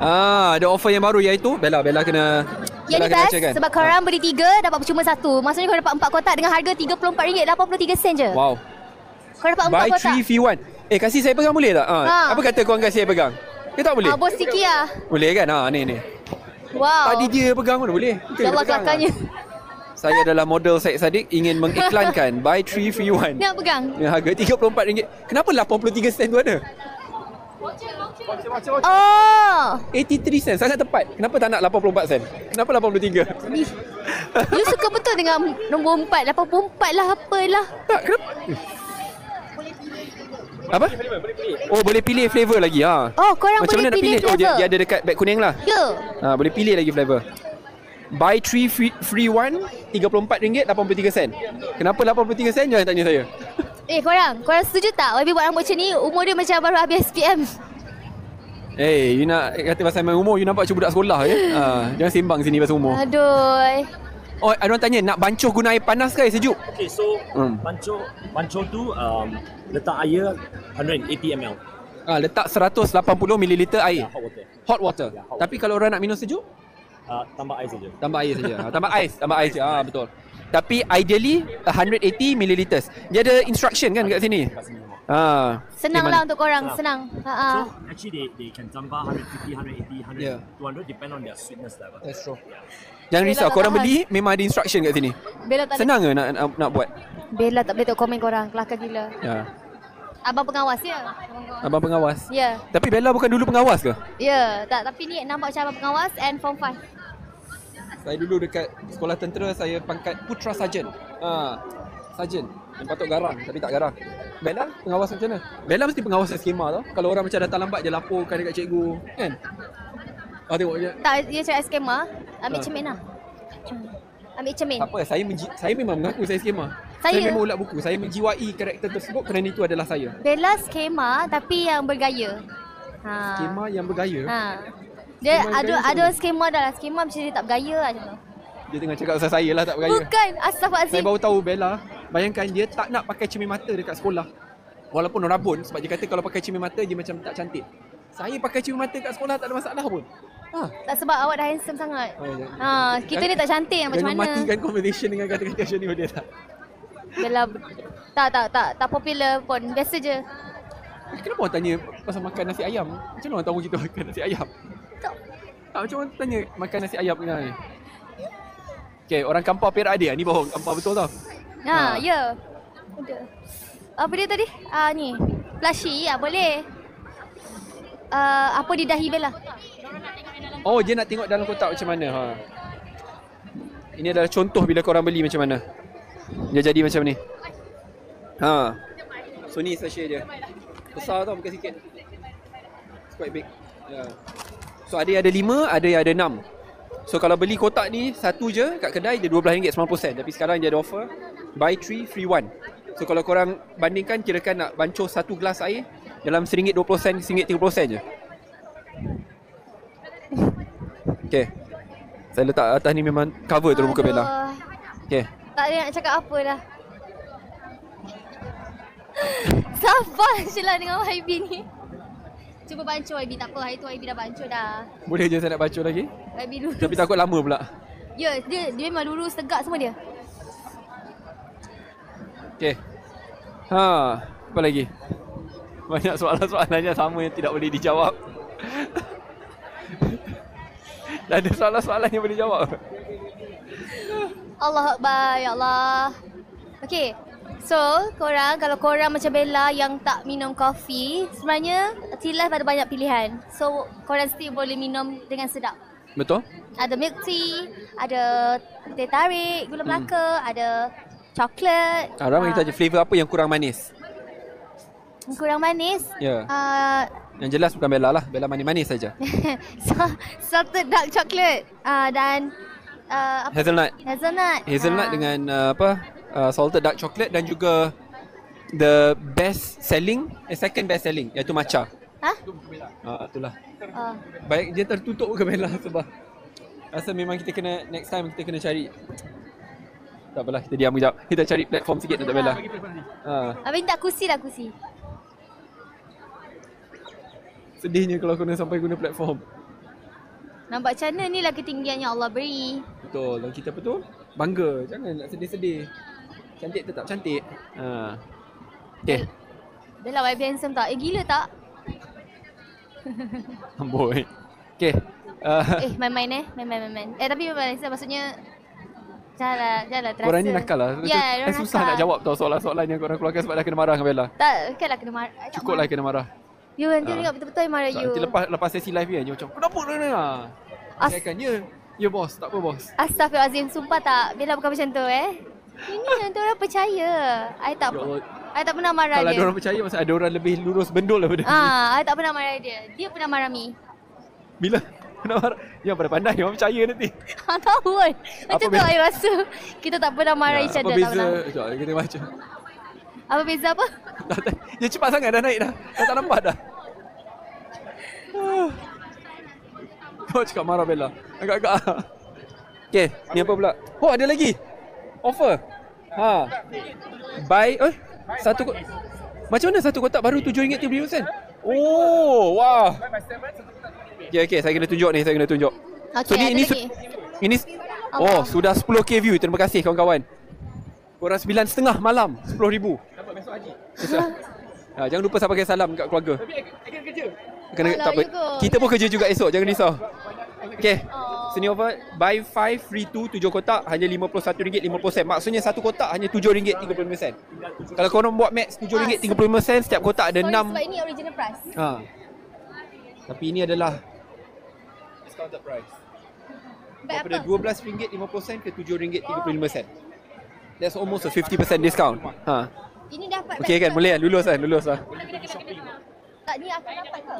Ada offer yang baru iaitu Bella kena Yang ni best sebab korang beli 3 dapat percuma 1. Maksudnya korang dapat 4 kotak dengan harga RM34.83 je. Wow. Korang dapat 4 Buy kotak. 3 free 1. Kasih saya pegang boleh tak? Apa kata korang kasih saya pegang? Ke tak boleh? Bos sikit lah. Boleh kan? Ni. Wow. Tadi dia pegang mana boleh? Dah buat kelakarnya. Saya adalah model Syed Saddiq ingin mengiklankan buy 3 free 1. Nak pegang? Yang harga RM34. Kenapa 83 sen tu ada? Oh. 83 sen sangat tepat. Kenapa tak nak 84 sen? Kenapa 83? You suka betul dengan nombor 4. 84 lah apalah. Tak, kenapa? Apa? Oh, boleh pilih flavor lagi. Oh, korang macam boleh mana nak pilih pilih? flavor. Dia ada dekat beg kuning lah. Ya. Boleh pilih lagi flavor. Buy 3 free 1 RM34.83 sen. Kenapa 83 sen? Jangan tanya saya. Korang setuju tak YB buat rambut macam ni? Umur dia macam baru habis SPM. You nak kata pasal main umur, you nampak macam budak sekolah je. Jangan sembang sini pasal umur. Aduh. Oh, ada orang tanya, nak bancuh guna air panas ke air sejuk? Okay, so bancuh tu letak air 180 ml. Letak 180 ml air. Hot water. Hot water. Tapi kalau orang nak minum sejuk? Tambah air saja. Tambah air saja. Tambah ais. Betul. Tapi ideally 180 ml. Dia ada instruction kan kat sini? Senang lah untuk korang. Senang. So actually they can tambah 150, 180, 100, Yeah. 200 depend on their sweetness level. That's true. Jangan risau, korang beli memang ada instruction kat sini. Bella tak Senang ke nak buat? Bella tak boleh tengok komen korang. Kelakar gila. Ya. Abang pengawas ya? Abang pengawas. Ya. Tapi Bella bukan dulu pengawas ke? Ya. Tak, tapi ni nampak macam abang pengawas and form 5. Saya dulu dekat sekolah tentera, saya pangkat Putra Sarjan. Sarjan. Yang patut garang tapi tak garang. Bella pengawas macam mana? Bella mesti pengawas skema tau. Kalau orang macam datang lambat, dia laporkan dekat cikgu, kan? Oh tengok je. Tak, dia cakap skema. Ambil cermin lah. Ambil cermin. Tak apa, saya memang mengaku saya skema. Saya memang ulat buku. Saya menjiwai karakter tersebut kerana itu adalah saya. Bella skema tapi yang bergaya. Skema yang bergaya. Dia Skema bergaya ada skema dah lah. Skema macam dia tak bergaya lah macam tu. Dia tengah cakap pasal saya lah tak bergaya. Bukan, Saya astagfirullahaladzim. baru tahu Bella. Bayangkan dia tak nak pakai cermin mata dekat sekolah. Walaupun rabun sebab dia kata kalau pakai cermin mata dia macam tak cantik. Saya pakai cermin mata kat sekolah tak ada masalah pun. Tak sebab awak dah handsome sangat. Kita ni tak cantik macam Jangan mana. matikan conversation dengan kata-kata macam ni dia tak. Bella tak popular pun. Biasa je. Kenapa orang tanya pasal makan nasi ayam? Macam mana orang tahu kita makan nasi ayam? Tak. Macam orang tanya makan nasi ayam dengan ni. Okay, orang Kampar Perak dia. Ni bohong. Kampar betul tau. Ya. Ada. Apa dia tadi? Ni. Plushie, boleh. Apa di dahi Bella? Oh, dia nak tengok dalam kotak macam mana. Ini adalah contoh bila korang beli macam mana. Dia jadi macam ni. So ni sachet dia. Besar tau, bukan sikit. It's quite big. So ada yang ada 5, ada yang ada 6. So kalau beli kotak ni satu je kat kedai dia RM12.90. Tapi sekarang dia ada offer buy 3 free 1. So kalau korang bandingkan, kirakan nak bancuh satu gelas air dalam RM1.20, RM1.30 je. Okay, saya letak atas ni memang cover terus muka Bella. Okay. Tak ada nak cakap apa dah. Sabar je lah dengan YB ni. Cuba bancuh YB, tak apa. Hari tu YB dah bancuh dah. Boleh je saya nak baca lagi? YB lurus. Tapi takut lama pula. Ya, dia memang lurus, tegak semua dia. Okay. Apa lagi? Banyak soalan-soalannya sama yang tidak boleh dijawab. Dah ada soalan-soalan yang boleh jawab. Allah Akbar, ya Allah. Okay, so kalau korang macam Bella yang tak minum kopi, sebenarnya tea life ada banyak pilihan. So korang still boleh minum dengan sedap. Betul? Ada milk tea, ada teh tarik, gula melaka, ada coklat. Ramai kita tanya flavor apa yang kurang manis? Kurang manis. Ya. Yang jelas bukan Bella lah. Bella manis-manis saja. Salted dark chocolate dan Hazelnut. Hazelnut dengan salted dark chocolate dan juga the second best selling iaitu matcha. Itulah. Baik dia tertutup ke Bella sebab rasa memang next time kita kena cari. Tak apalah, kita diam kejap. Kita cari platform sikit untuk Bella. Abang tak kursi lah, kursi. Sedihnya kalau kena sampai guna platform. Nampak macam mana ni lah ketinggian yang Allah beri. Betul. Dan kita betul bangga. Jangan nak sedih-sedih. Cantik tetap cantik. Okay. Bella YB handsome tak? Gila tak? Amboi. Okay. Main-main. Tapi main maksudnya Janganlah terasa. Korang ni nakal lah. Susah nak jawab tau soalan-soalan yang korang keluarkan sebab dah kena marah dengan Bella. Tak, bukanlah kena marah. Cukup lah kena marah. You nanti ingat betul-betul yang marah you. Nanti lepas sesi live ni dia macam, kenapa dia ni? Saya akan, ya bos, tak apa bos. Astaghfirullahaladzim, sumpah tak? Bella bukan macam tu Ini nanti orang percaya. I tak pernah marah Kalau dia. ada orang percaya, masa ada orang lebih lurus bendul daripada ni. I tak pernah marah dia. Dia pernah marah Mi. Bila? Pernah marah? Yang pada pandai, orang percaya nanti. Tahu kan? Macam tu I rasa. Kita tak pernah marah each other. Apa beza? Sekejap, kita baca. Apa beza apa? Dia cepat sangat dah naik dah. Dah tak nampak dah. Kau cakap marah Bella. Agak-agak. Okay, ni apa pula? Oh, ada lagi. Offer. Buy macam mana satu kotak baru RM7.30? Oh, wah. Okay, saya kena tunjuk ni, Okay, so ini sudah 10k view. Terima kasih kawan-kawan. Korang 9.30 malam, 10,000. Dapat besok haji. Jangan lupa saya pakai salam kat keluarga. Tapi akan kerja. Tak apa. Kita pun kerja juga esok, jangan risau. Okay. Sini over, buy 5 free 2 7 kotak hanya RM51.50. Maksudnya satu kotak hanya RM7.35. Kalau korang buat max RM7.35, setiap kotak ada 6. Sebab ini original price. Tapi ini adalah discounted price. Daripada RM12.50 ke RM7.35. That's almost a 50% discount. Ini dapat. Okay kan, boleh kan? Lulus lah. Tak, ni akan dapat ke?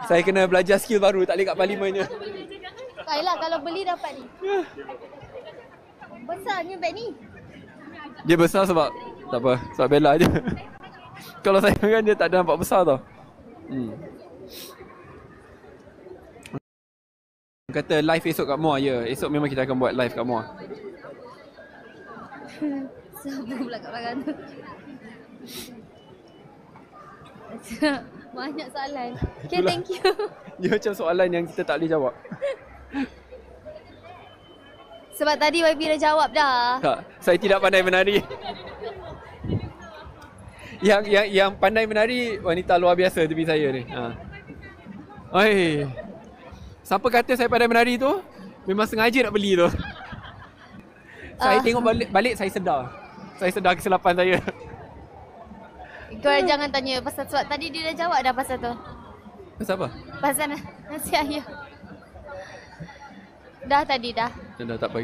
Saya kena belajar skill baru, tak boleh kat parlimen je. Baiklah kalau beli dapat ni. Besarnya beg ni. Dia besar sebab tak apa, sebab Bella je. Kalau saya kan dia tak ada nampak besar tau. Kata live esok kat Muar, ya. Esok memang kita akan buat live kat Muar. Siapa pula kat belakang tu? Banyak soalan. Okay, Itulah. thank you. Dia macam soalan yang kita tak boleh jawab. Sebab tadi YB dah jawab dah. Tak, saya tidak pandai menari. Yang pandai menari wanita luar biasa tepi saya ni. Oi. Siapa kata saya pandai menari tu? Memang sengaja nak beli tu. Saya tengok balik saya sedar. Saya sedar kesilapan saya. Korang jangan tanya pasal sebab tadi dia dah jawab dah pasal tu. Pasal apa? Pasal nasi ayam. Dah tadi dah. Dah tak apa,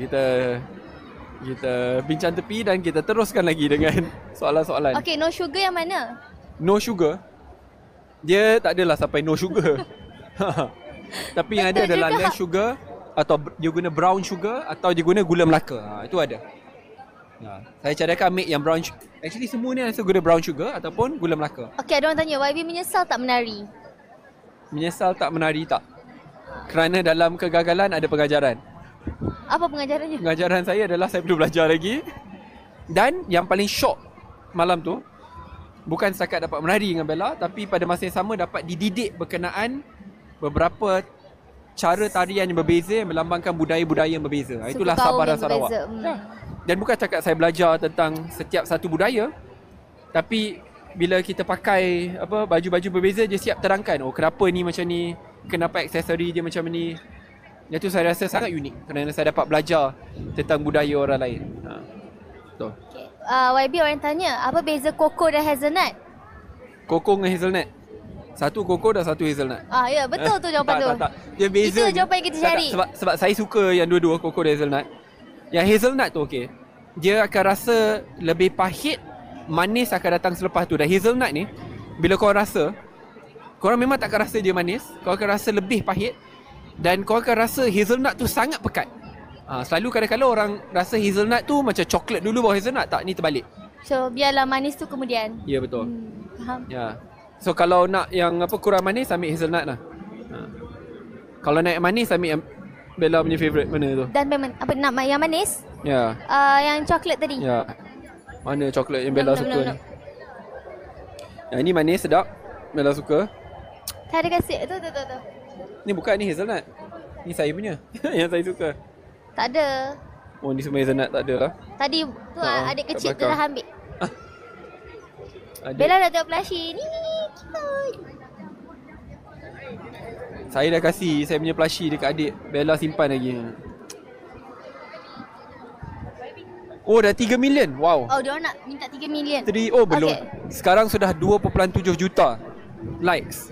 kita bincang tepi dan kita teruskan lagi dengan soalan-soalan. Okay, no sugar yang mana? No sugar. Dia tak adalah sampai no sugar. Tapi yang ada Betul adalah juga. less sugar atau dia guna brown sugar atau dia guna gula Melaka. Itu ada. Saya cadangkan ambil yang brown sugar. Actually semua ni saya guna brown sugar ataupun gula Melaka. Okay, ada orang tanya YB menyesal tak menari? Menyesal tak menari tak? Kerana dalam kegagalan ada pengajaran. Apa pengajarannya? Pengajaran saya adalah saya perlu belajar lagi. Dan yang paling syok malam tu, bukan setakat dapat menari dengan Bella, tapi pada masa yang sama dapat dididik berkenaan beberapa cara tarian yang berbeza yang melambangkan budaya-budaya yang berbeza. Itulah Suku kaum Sabah dan yang Sarawak. berbeza. Dan bukan cakap saya belajar tentang setiap satu budaya, tapi bila kita pakai baju-baju berbeza, dia siap terangkan, oh kenapa ni macam ni, kenapa aksesori dia macam ni. Yang tu saya rasa sangat unik kerana saya dapat belajar tentang budaya orang lain. Betul. Okay. YB orang tanya, apa beza koko dan hazelnut? Koko dengan hazelnut. Satu koko dan satu hazelnut. Ya, betul tu jawapan tu. Tak. Dia beza. Itu jawapan yang kita cari. Sebab saya suka yang dua-dua, koko dan hazelnut. Yang hazelnut tu okey. Dia akan rasa lebih pahit, manis akan datang selepas tu. Dan hazelnut ni, bila korang rasa, korang memang tak akan rasa dia manis, korang akan rasa lebih pahit. Dan korang akan rasa hazelnut tu sangat pekat. Selalu kadang-kadang orang rasa hazelnut tu macam coklat dulu baru hazelnut. Tak, ni terbalik. So, biarlah manis tu kemudian. Ya, betul. Faham. Ya. So kalau nak yang kurang manis, ambil hazelnut lah. Kalau nak yang manis, ambil yang Bella punya favourite mana tu? Dan memang apa nak yang manis? Ya. Yang coklat tadi. Ya. Mana coklat yang Bella Nom, nom, suka nom, ni? Yang ni manis, sedap. Bella suka. Tak ada kasih. Tu. Ni bukan, ni hazelnut. Ni saya punya. Yang saya suka. Tak ada. Oh, ni semua hazelnut tak ada lah. Tadi tu adik kat kecil tu belakang. dah ambil. Adik. Bella dah tengok plushie. Ni kita. Saya dah kasih saya punya plushie dekat adik. Bella simpan lagi. Oh, dah 3 million. Wow. Oh, dia orang nak minta 3 million. Oh, belum. Okay. Sekarang sudah 2.7 juta likes.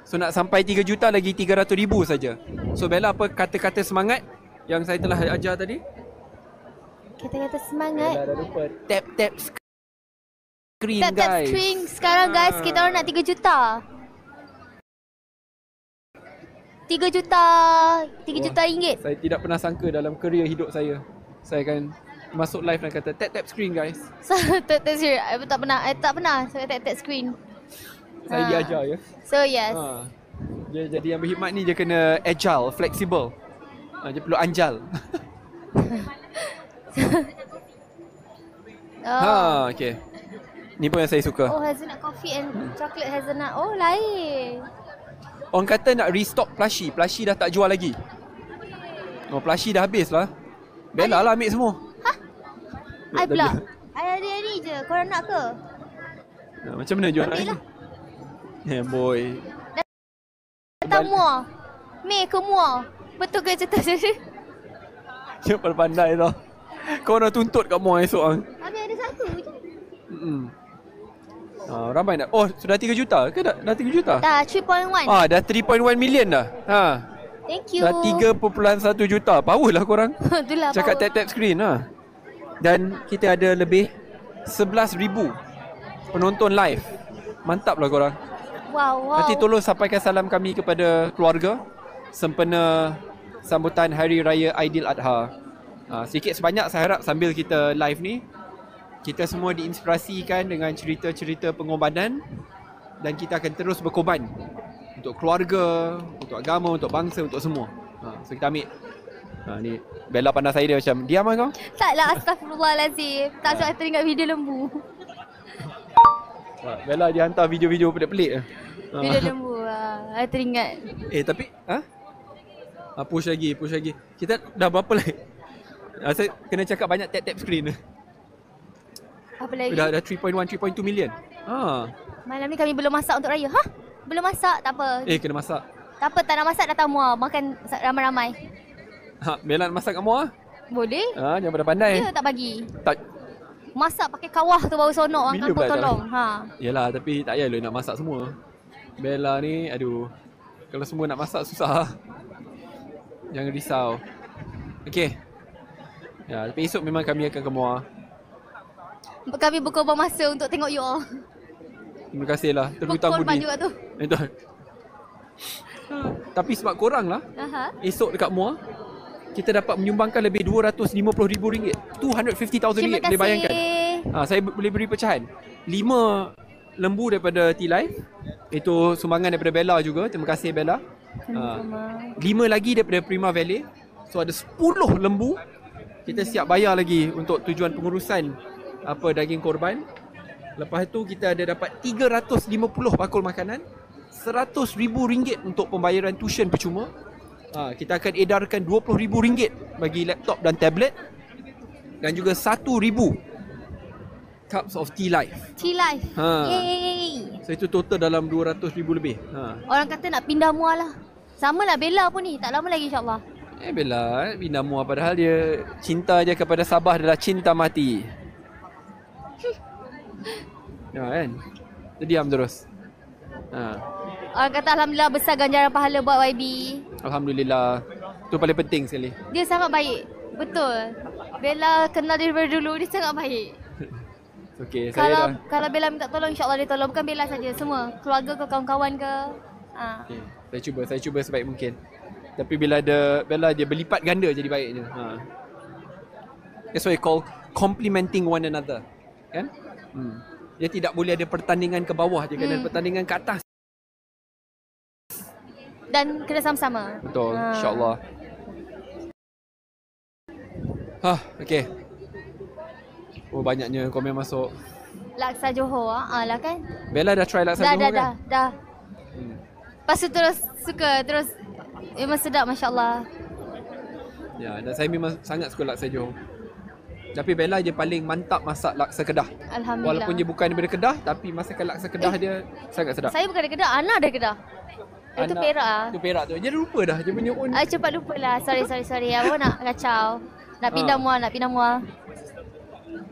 So nak sampai 3 juta lagi 300,000 saja. So Bella, apa kata-kata semangat yang saya telah ajar tadi? Kata-kata semangat. Bella dah lupa. Tap screen, Tap guys. string. Sekarang guys, kita orang nak 3 juta. 3 juta ringgit. Saya tidak pernah sangka dalam kerjaya hidup saya akan masuk live dan kata tap screen, guys. So, tap screen. Tak pernah saya tap screen. Saya diajar ya. So, yes. Dia jadi yang berkhidmat ni dia kena agile, flexible. Dia perlu anjal. Okay. Ni pun yang saya suka. Oh, hazelnut coffee and chocolate hazelnut. Oh, lain. Orang kata nak restock plushie. Plushie dah tak jual lagi. Oh, plushie dah habis lah. Bella lah ambil semua. I pula. I ada ni je. Korang nak ke? Macam mana jual nak Ambil lagi? Boy. Datang Muar. Mei ke Muar? Betul ke cerita saya? Dia pandai tau. Kau nak tuntut kat Muar esok kan? Habis ada satu je. Ramai dah. Oh, sudah 3 juta ke dah 3 juta? Dah 3.1. Dah 3.1 million dah. Thank you. Dah 3.1 juta. Power lah korang. Itulah Cakap power. tap screen lah. Dan kita ada lebih 11,000 penonton live. Mantap lah korang. Wow. Nanti tolong sampaikan salam kami kepada keluarga sempena sambutan Hari Raya Aidiladha. Sedikit sebanyak saya harap sambil kita live ni, kita semua diinspirasikan dengan cerita-cerita pengorbanan dan kita akan terus berkorban untuk keluarga, untuk agama, untuk bangsa, untuk semua. So kita ambil. Ni Bella pandang saya dia macam, diam kan kau? Taklah, astagfirullahalazim. Tak suka teringat video lembu. Bella dia hantar video-video pelik-pelik. Video lembu. Teringat. Tapi push lagi. Kita dah berapa lagi? Saya kena cakap banyak tap screen. Apa lagi? Dah 3.1, 3.2 million. Malam ni kami belum masak untuk raya. Belum masak, tak apa. Kena masak. Tak apa, tak nak masak datang muar. Makan ramai-ramai. Bella nak masak kat muar? Boleh? Jangan pada pandai. Dia tak bagi. Tak. Masak pakai kawah tu baru sonok orang Bila kampung pula tolong. Yalah, tapi tak payahlah nak masak semua. Bella ni, aduh. Kalau semua nak masak susah. Jangan risau. Okey. Ya, tapi esok memang kami akan ke muar. Kami berkorban masa untuk tengok you all. Terima kasihlah. Terhutang Berkorban budi. juga tu. Itu. Tapi sebab korang lah, esok dekat muar, kita dapat menyumbangkan lebih RM250,000. RM250,000 boleh bayangkan. Saya boleh beri pecahan. 5 lembu daripada T-Life. Itu sumbangan daripada Bella juga. Terima kasih Bella. 5 lagi daripada Prima Valley. So ada 10 lembu. Kita siap bayar lagi untuk tujuan pengurusan daging korban. Lepas tu kita ada dapat 350 bakul makanan, RM100,000 untuk pembayaran tuition percuma. Kita akan edarkan RM20,000 bagi laptop dan tablet, dan juga 1,000 cups of T-Life. T-Life. Yeay. So itu total dalam RM200,000 lebih. Orang kata nak pindah muar lah. Sama lah Bella pun ni. Tak lama lagi insyaAllah. Bella pindah muar, padahal dia cinta dia kepada Sabah adalah cinta mati. Kan? Dia diam terus. Orang kata Alhamdulillah besar ganjaran pahala buat YB. Alhamdulillah. Itu paling penting sekali. Dia sangat baik. Betul. Bella kenal dia daripada dulu. Dia sangat baik. Okey, saya kalau Bella minta tolong, insyaAllah dia tolong. Bukan Bella saja, semua. Keluarga ke, kawan-kawan ke. Okay. Saya cuba sebaik mungkin. Tapi bila ada Bella, dia berlipat ganda jadi baiknya. That's why call complementing one another. Kan? Dia tidak boleh ada pertandingan ke bawah, dia kena ada pertandingan ke atas. Dan kena sama-sama. Betul, insyaAllah. Okay. Banyaknya komen masuk. Laksa Johor lah kan? Bella dah try laksa Johor kan? Dah. Lepas tu terus suka, terus memang sedap, Masya Allah. Ya, dan saya memang sangat suka laksa Johor. Tapi Bella je paling mantap masak laksa Kedah. Alhamdulillah. Walaupun dia bukan daripada Kedah, tapi masakan laksa Kedah dia sangat sedap. Saya bukan dari Kedah, Ana dari Kedah. Itu Perak. Itu Perak tu. Dia lupa dah. Dia punya own. Cepat lupa lah. Sorry. Abang nak kacau. Nak pindah muar.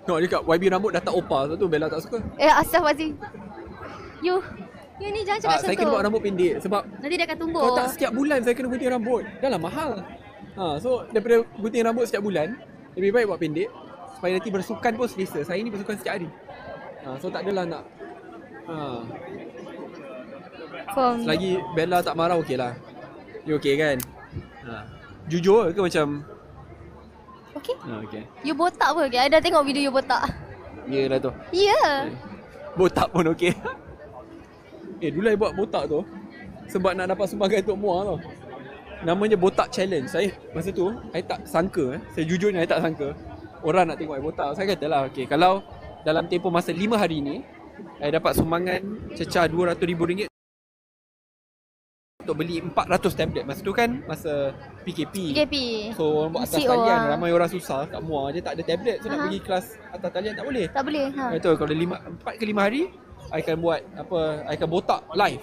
Tengok dia kat YB rambut dah tak opal. Tu Bella tak suka. Astaghfirullahaladzim. You ni jangan cakap Saya kena buat rambut pendek sebab nanti dia akan tumbuh. kalau tak setiap bulan saya kena gunting rambut. Dah lah mahal. So daripada gunting rambut setiap bulan, lebih baik buat pendek supaya nanti bersukan pun selesa. Saya ni bersukan setiap hari. So tak adalah nak selagi Bella tak marah okey lah. You okey kan? Jujur ke macam okey? Okey. You botak pun okey. I dah tengok video you botak. Yelah tu. Ya. Botak pun okey. Dulu I buat botak tu sebab nak dapat sumbangan untuk muar tau. Namanya botak challenge. Saya masa tu I tak sangka saya jujurnya I tak sangka orang nak tengok I botak. Saya katalah okey, kalau dalam tempoh masa 5 hari ni I dapat sumbangan cecah RM200,000 untuk beli 400 tablet. Masa tu kan masa PKP. So orang buat atas talian, ramai orang susah kat muar je tak ada tablet. So nak pergi kelas atas talian tak boleh. Betul, kalau 4 ke 5 hari I akan buat I akan botak live.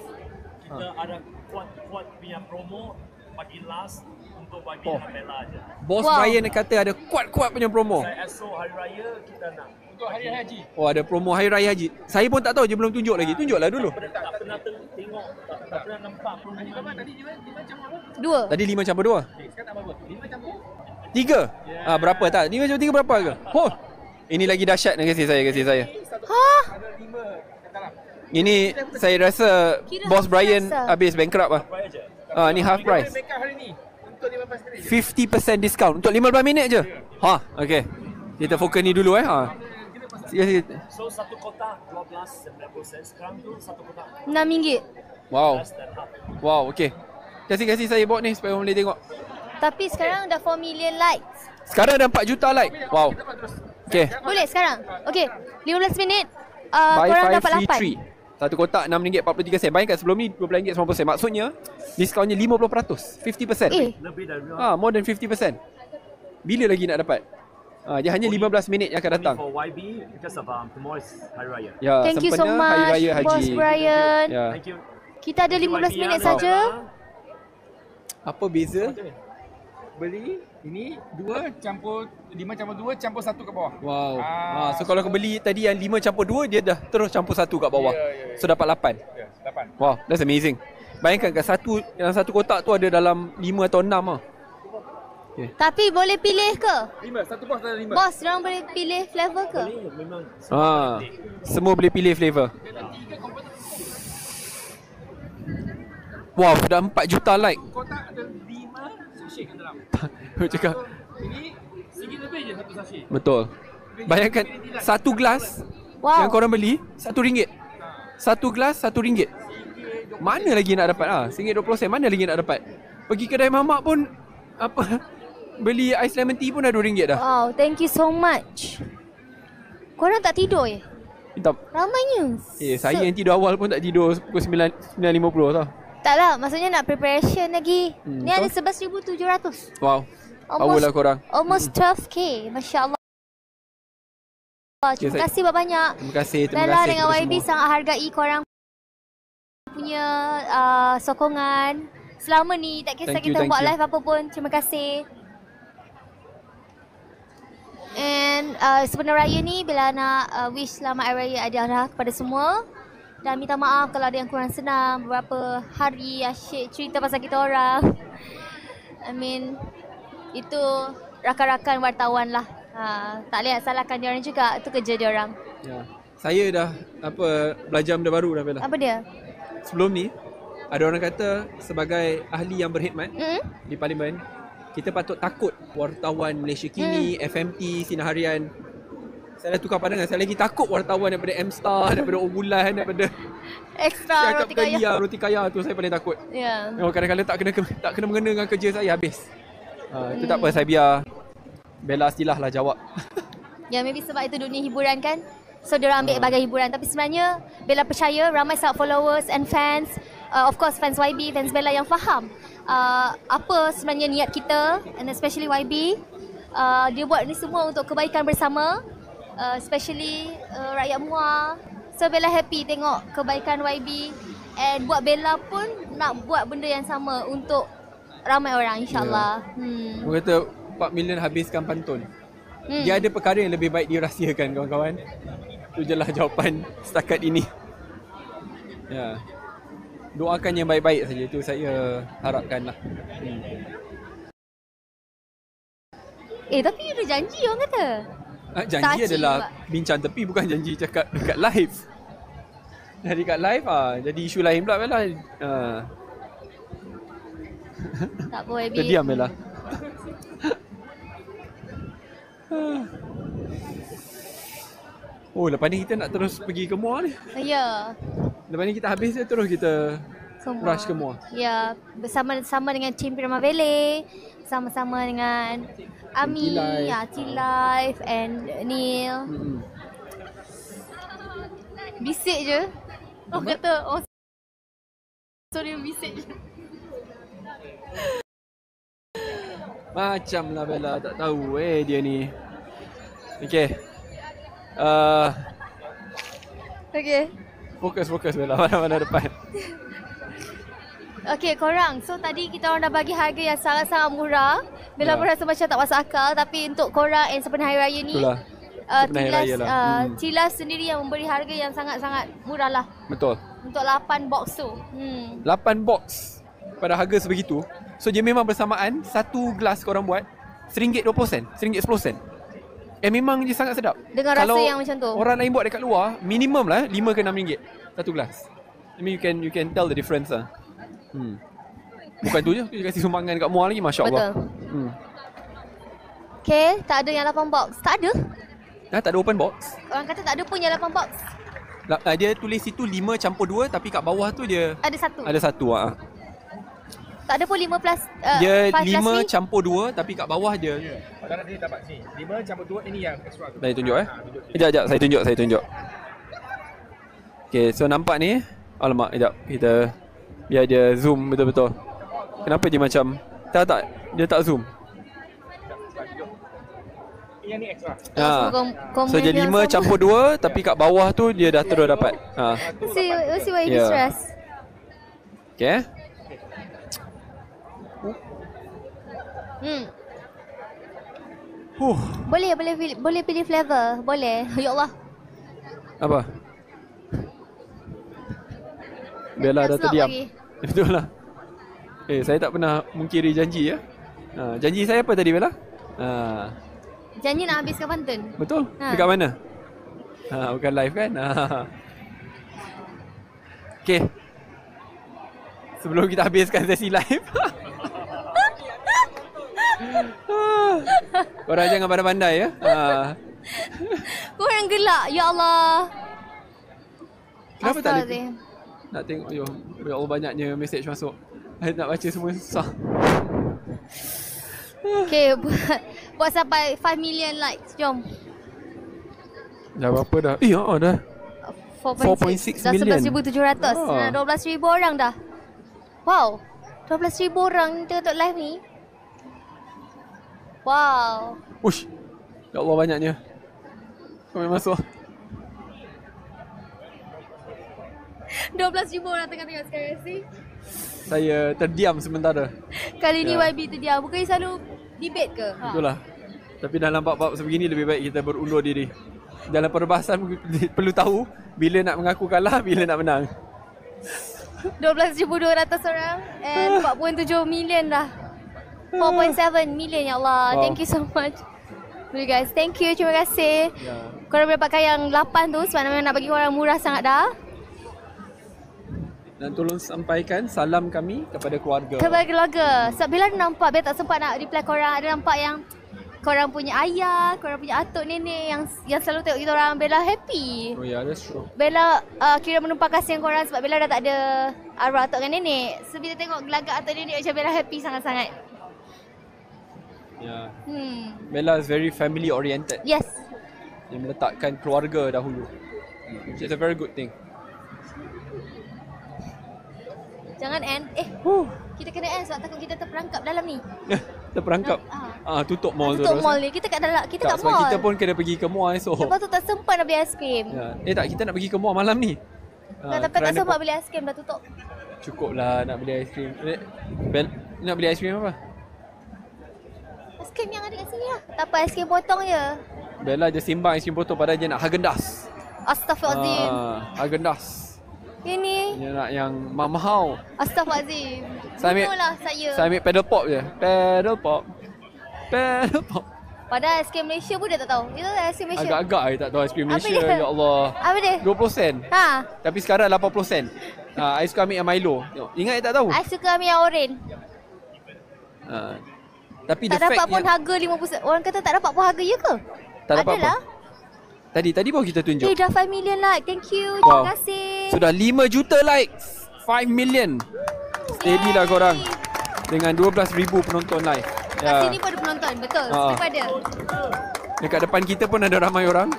Kita ada kuat punya promo bagi last untuk bagi Bella je. Bos Ryan kata ada kuat-kuat punya promo. Esok hari raya kita nak untuk hari haji. Ada promo hari raya haji. Saya pun tak tahu, dia belum tunjuk lagi. Tunjuklah dulu. Tak pernah tengok, tak pernah nampak promo ni. Tadi 5 campur apa? 2. Tadi 5 campur 2. Sekarang tak apa. 5 campur 3. Berapa tak? 5 campur 3 berapa harga? Ini lagi dahsyat kasih saya. Ha? Ini saya rasa Kira Bos Brian rasa. habis bankrupt lah. Ni half price. 50% discount untuk 15 minit je. Okay. Kita fokus ni dulu Sikit. So satu kotak 12.90 sen. Sekarang tu satu kotak RM6. Wow. less than half. Wow, okay. Kasih saya bawa ni supaya orang boleh tengok. Tapi sekarang dah 4 million likes. Sekarang dah 4 juta like. Wow. Okay. Boleh sekarang? Okay, 15 minit. Buy Korang 5 dapat free 8. 3. Satu kotak RM6.43. Bayangkan sebelum ni RM12.90. Maksudnya diskaunnya 50%. 50%. Lebih dari More than 50%. Bila lagi nak dapat? Dia hanya 15 minit yang akan datang. for YB because of tomorrow is Hari Raya. Ya, Thank you so sempena Hari much, Raya Bos Haji. Brian. Ya. Thank you. Kita ada 15 minit saja. Apa beza? Beli ini 2 campur 5 campur 2 campur 1 kat bawah. Wow. So kalau kau beli tadi yang 5 campur 2, dia dah terus campur 1 kat bawah. Ya. So dapat 8. Ya, 8. Wow, that's amazing. Bayangkan kat dalam satu kotak tu ada dalam 5 atau 6 lah. Tapi boleh pilih ke? 5, satu bos ada 5. Bos, diorang boleh pilih flavor ke? Memang Semua boleh pilih flavor. Wow, dah 4 juta like. Kotak ada 5 sachet kat dalam. Aku cakap, Ini sikit lebih je satu sachet. betul. Bayangkan satu gelas Wow. yang korang beli RM1. Satu gelas RM1. Mana lagi nak dapat RM1.20 mana lagi nak dapat? Pergi kedai mamak pun beli ais lemon tea pun dah RM2 dah. Wow, thank you so much. Korang tak tidur ya? Minta Ramainya. saya yang tidur awal pun tak tidur pukul 9.50 tau. Tak lah, maksudnya nak preparation lagi. Ni ada betul. 11,700. Wow. Power lah korang. Almost 12k. Masya Allah. Terima kasih banyak. Terima kasih. Bella dengan kepada YB semua. sangat hargai korang punya sokongan selama ni. Tak kisah Thank you, kita thank buat you. live apa pun. Terima kasih. And sebenarnya raya ni Bella nak wish selamat Hari Raya Aidilarah kepada semua. Dan minta maaf kalau ada yang kurang senang. Beberapa hari asyik cerita pasal kita orang. I mean, itu rakan-rakan wartawan lah. Tak boleh nak salahkan diorang juga. Itu kerja diorang. Ya. Saya dah belajar benda baru dah Bella. Apa dia? Sebelum ni ada orang kata sebagai ahli yang berkhidmat di parlimen, kita patut takut wartawan Malaysia Kini, FMT, Sinar Harian. Saya dah tukar pandangan. Saya lagi takut wartawan daripada M-Star, daripada Obulan, daripada Extra roti kaya. Roti kaya tu saya paling takut. Ya. Kadang-kadang tak kena mengena dengan kerja saya habis. Itu tak apa, saya biar Bella Astilah lah jawab. Ya, maybe sebab itu dunia hiburan kan. So, diorang ambil bagai hiburan. Tapi sebenarnya, Bella percaya ramai sangat followers and fans. Of course, fans YB, fans Bella yang faham apa sebenarnya niat kita. And especially YB. Dia buat ni semua untuk kebaikan bersama. Especially rakyat Muar. So, Bella happy tengok kebaikan YB. And buat Bella pun nak buat benda yang sama untuk ramai orang, insyaAllah. Orang kata 4 million habiskan pantun. Dia ada perkara yang lebih baik dirahsiakan kawan-kawan. Itu je lah jawapan setakat ini. Ya. Doakan yang baik-baik saja, itu saya harapkan lah. Tapi ada janji orang kata. Janji Saji adalah pula. bincang tepi, bukan janji cakap dekat live. Jadi kat live jadi isu lain pula Bella. Tak apa, YB. Terdiam Bella. Oh, lepas ni kita nak terus pergi ke Muar ni. Ya. Lepas ni kita habis dia terus kita Semua. rush ke Muar. Ya, bersama-sama dengan tim Prima Valley, sama-sama dengan Ami, T-Life and Neil. Bisik je. Orang kata, sorry bisik je. Macam lah Bella, tak tahu dia ni. Okay. Okay. Fokus Bella, mana-mana depan. Okay, korang. So, tadi kita orang dah bagi harga yang sangat-sangat murah. Bella pun rasa macam tak masuk akal. Tapi untuk korang and sempena Hari Raya ni, Itulah. Sempena Hari Raya lah. T-Life sendiri yang memberi harga yang sangat-sangat murah lah. Betul. Untuk 8 box tu. 8 box pada harga sebegitu. So dia memang bersamaan satu gelas korang buat RM1.20, RM1.10. Memang dia sangat sedap. Dengan rasa Kalau yang macam tu. orang lain buat dekat luar, minimum lah RM5 ke RM6. Satu gelas. I mean you can tell the difference lah. Bukan tu je, dia kasi sumbangan kat Muar lagi, masya-Allah. Betul. Okay, tak ada yang 8 box. Tak ada? Tak ada open box. Orang kata tak ada pun yang 8 box. Dia tulis situ 5 campur 2 tapi kat bawah tu dia Ada satu. ada satu. Tak ada pun 5 plus Dia 5 plus 5 campur 2 tapi kat bawah dia. Kalau dia dapat sini 5 campur 2 ini yang extra tu. Saya tunjuk Sekejap, saya tunjuk. Okay, so nampak ni. Alamak, sekejap. Kita biar dia zoom betul-betul. Kenapa dia macam tak dia tak zoom. Yang ni extra. So dia 5 campur 2 tapi kat bawah tu dia dah terus dapat. See why you stress. Okay. Boleh pilih flavor. Boleh. Ya Allah. Apa? Bella dah terdiam. Betul lah. Saya tak pernah mungkiri janji ya. Janji saya apa tadi Bella? Janji nak habiskan pantun. Betul? Dekat mana? Bukan live kan? Okay. Sebelum kita habiskan sesi live. Korang jangan pandai-pandai ya. Korang gelak. Ya Allah. Kenapa tak ada? Nak tengok. Ya Allah, banyaknya mesej masuk. Nak baca semua susah. Okay, buat sampai 5 million likes. Jom. Dah berapa dah? Dah 4.6 million. Dah 11,700. 12,000 orang dah. Wow. 12,000 orang tengok live ni. Wow. Ush. Ya Allah, banyaknya. Komen masuk. 12,000 orang tengah tengok sekarang sih. Saya terdiam sementara. Kali ni YB terdiam. Bukan selalu debate ke? Betul lah. Tapi dalam bab-bab sebegini lebih baik kita berundur diri. Dalam perbahasan perlu tahu bila nak mengaku kalah, bila nak menang. 12,200 orang and 4.7 million dah. 4.7 million, ya Allah. Wow. Thank you so much. Really guys, thank you. Terima kasih. Korang boleh pakai yang 8 tu sebab nak bagi korang murah sangat dah. Dan tolong sampaikan salam kami kepada keluarga. Kepada keluarga. Sebab Bella nampak, Bella tak sempat nak reply korang. Ada nampak yang korang punya ayah, korang punya atuk nenek yang selalu tengok kita orang. Bella happy. Oh ya, that's true. Bella kira menumpah kasihan korang sebab Bella dah tak ada arwah atuk dengan nenek. So bila tengok gelagat atuk nenek macam Bella happy sangat-sangat. Ya. Bella is very family oriented. Yes. Yang meletakkan keluarga dahulu. Which is a very good thing. Jangan end. Kita kena end sebab takut kita terperangkap dalam ni. Terperangkap. Tutup mall tu. Tutup mall ni. Kita kat dalam, kita kat sebab mall. kita pun kena pergi ke mall esok. Lepas tu tak sempat nak beli aiskrim. Ya. Tak, kita nak pergi ke mall malam ni. Tapi tak sempat beli aiskrim, dah tutup. Cukup lah nak beli aiskrim. Nak beli aiskrim apa? Aiskrim yang ada kat sini lah. Tak apa, aiskrim potong je. Bella je simbang aiskrim potong padahal dia nak Haagen-Dazs. Astaghfirullahaladzim. Haagen-Dazs. Ini. Dia nak yang mahal. Astaghfirullahaladzim. Saya ambil pedal pop je. Pedal pop. Padahal aiskrim Malaysia pun dia tak tahu. Dia tahu aiskrim Malaysia. Agak-agak saya tak tahu aiskrim Apa Malaysia. dia? Ya Allah. Apa dia? 20 sen. Tapi sekarang 80 sen. I suka ambil yang Milo. Tengok. Ingat saya tak tahu? I suka ambil yang oren. Tapi tak dapat pun harga 50 sen. Orang kata tak dapat pun harga, ya ke? Tak dapat Adalah. apa? Tadi baru kita tunjuk. Dah 5 million like. Thank you. Wow. Terima kasih. Sudah 5 juta likes. 5 million. Steady lah korang. Dengan 12,000 penonton live. Kat sini pun ada penonton. Betul. Sini pun ada. Dekat depan kita pun ada ramai orang.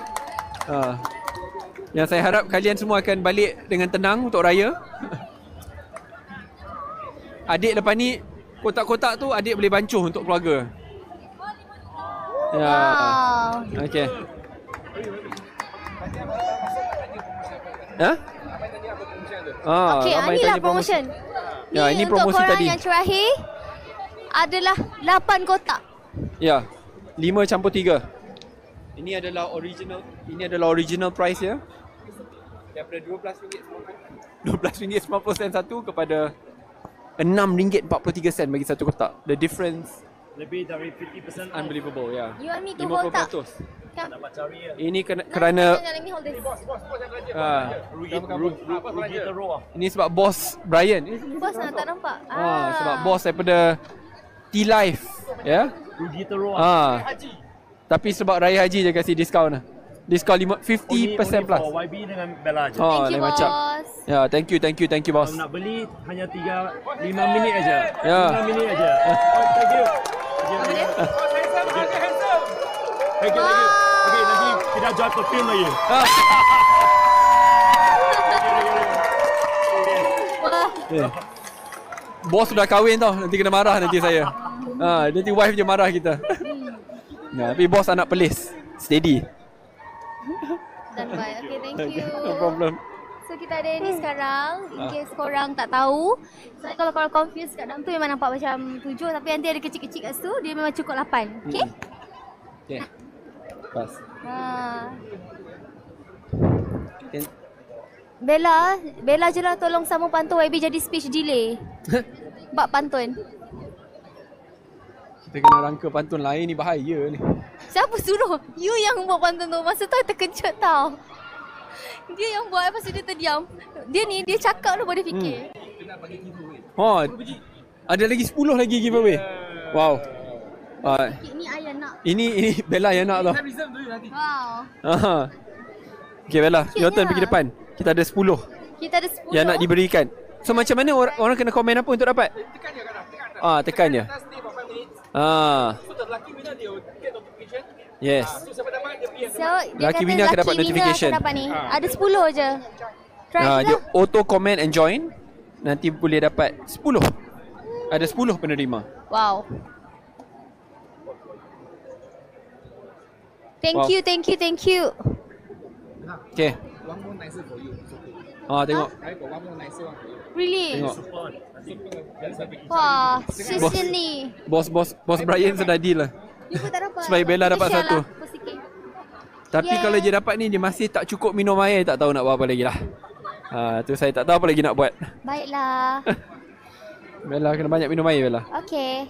Yang saya harap kalian semua akan balik dengan tenang untuk raya. Adik lepas ni, kotak-kotak tu adik boleh bancuh untuk keluarga. Ya. Wow. Okay. Okay, inilah promotion. Ya, ini untuk promosi korang tadi. yang terakhir adalah 8 kotak. Ya. 5 campur 3. Ini adalah original price ya. Daripada RM12.90 satu kepada RM6.43 bagi satu kotak. The difference lebih dari 50% unbelievable, ya. You want me to hold up? 50%. Dapat cari ya. Ini kerana Let me hold this. Rugi teruk. ini sebab bos Brian. Bos nak tak nampak. Sebab bos daripada T-Life, ya. Rugi teruk. Tapi sebab Raya Haji je kasih diskaun lah. Diskaun 50% plus. For YB dengan Bella je. Thank you, lain macam. bos. Ya, thank you bos. Kalau nak beli hanya 5 minit aja. Ya. 5 minit aja. Thank you. Thank you. Okay, nanti kita jual perfume lagi. Bos sudah kahwin tau, nanti kena marah nanti saya. Nanti wife je marah kita. Tapi bos anak pelis. Steady. Dan baik. Okay, thank you. No problem. So kita ada ni sekarang, in case korang tak tahu. So kalau korang confused kat dalam tu memang nampak macam 7, tapi nanti ada kecil-kecil kat situ, dia memang cukup 8. Okay? Okay. Pas. Bella je lah tolong sama pantun YB jadi speech delay. Bab pantun. Kita kena rangka pantun lain ni, bahaya ni. Siapa suruh? You yang buat pantun tu. Masa tu I terkejut tau. Dia yang buat, lepas tu dia terdiam. Dia cakap tu baru dia fikir. Ada lagi 10 lagi giveaway. Wow. Ini I yang nak. Ini Bella yang nak tau. Wow. Okay Bella, your turn pergi depan. Kita ada 10 Kita ada 10 yang nak diberikan. So macam mana orang kena komen apa untuk dapat? Tekan je. Yes. So dia Lucky kata winner akan dapat lucky winner notification. akan dapat ni. Ada 10 je. Try Dia lah. auto comment and join. Nanti boleh dapat 10. Ada 10 penerima. Wow. Thank you. Okay. One more nicer for you. Tengok. I got one more nicer one for you. Really? Tengok. Wah, sesi ni. Bos Brian sudah deal lah. You pun tak dapat. Supaya Bella Kita dapat share satu. lah, pukul sikit. Tapi Yeah. kalau dia dapat ni, dia masih tak cukup minum air, tak tahu nak buat apa lagi lah. Tu saya tak tahu apa lagi nak buat. Baiklah. Bella kena banyak minum air Bella. Okay.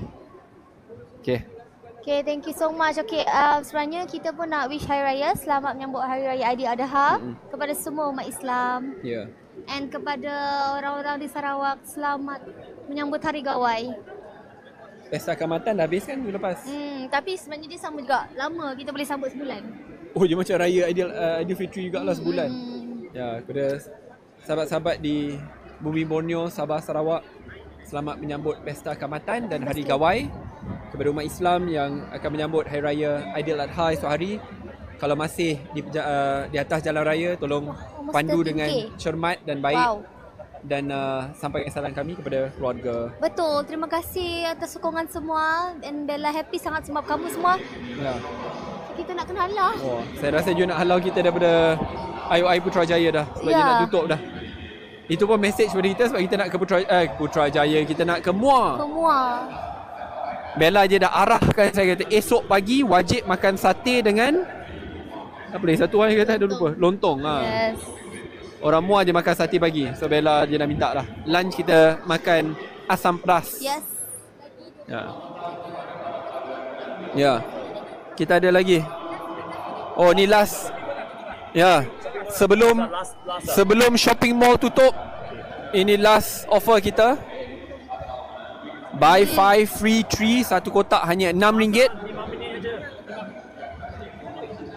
Okay, thank you so much. Okay, sebenarnya kita pun nak wish Hari Raya. Selamat menyambut Hari Raya Aidiladha kepada semua umat Islam. Ya. And kepada orang-orang di Sarawak, selamat menyambut Hari Gawai. Pesta Kaamatan dah habis kan minggu lepas? Tapi sebenarnya dia sama juga. Lama kita boleh sambut sebulan. Oh, dia macam raya Aidilfitri jugalah sebulan. Ya, kepada sahabat-sahabat di Bumi Borneo, Sabah, Sarawak, selamat menyambut Pesta Kaamatan dan Hari Gawai. Kepada umat Islam yang akan menyambut Hari Raya Aidiladha esok hari, kalau masih di atas jalan raya, tolong pandu dengan cermat dan baik. Wow. Dan sampaikan salam kami kepada keluarga. Betul, terima kasih atas sokongan semua. And Bella happy sangat sebab kamu semua. Ya. Kita nak kena halau. Saya rasa you nak halau kita daripada IOI Putrajaya dah. Sebab dia nak tutup dah. Itu pun message pada kita sebab kita nak ke Putrajaya, kita nak ke Muar. Bella je dah arahkan, saya kata esok pagi wajib makan sate dengan apa lagi satu orang kata, dah lupa, lontong. Yes. Orang Muar je makan sate pagi. So Bella je dah minta lah. Lunch kita makan asam pedas. Yes. Ya. Kita ada lagi. Oh, ni last. Ya. Sebelum shopping mall tutup, ini last offer kita. Buy 5 free 3, satu kotak hanya RM6.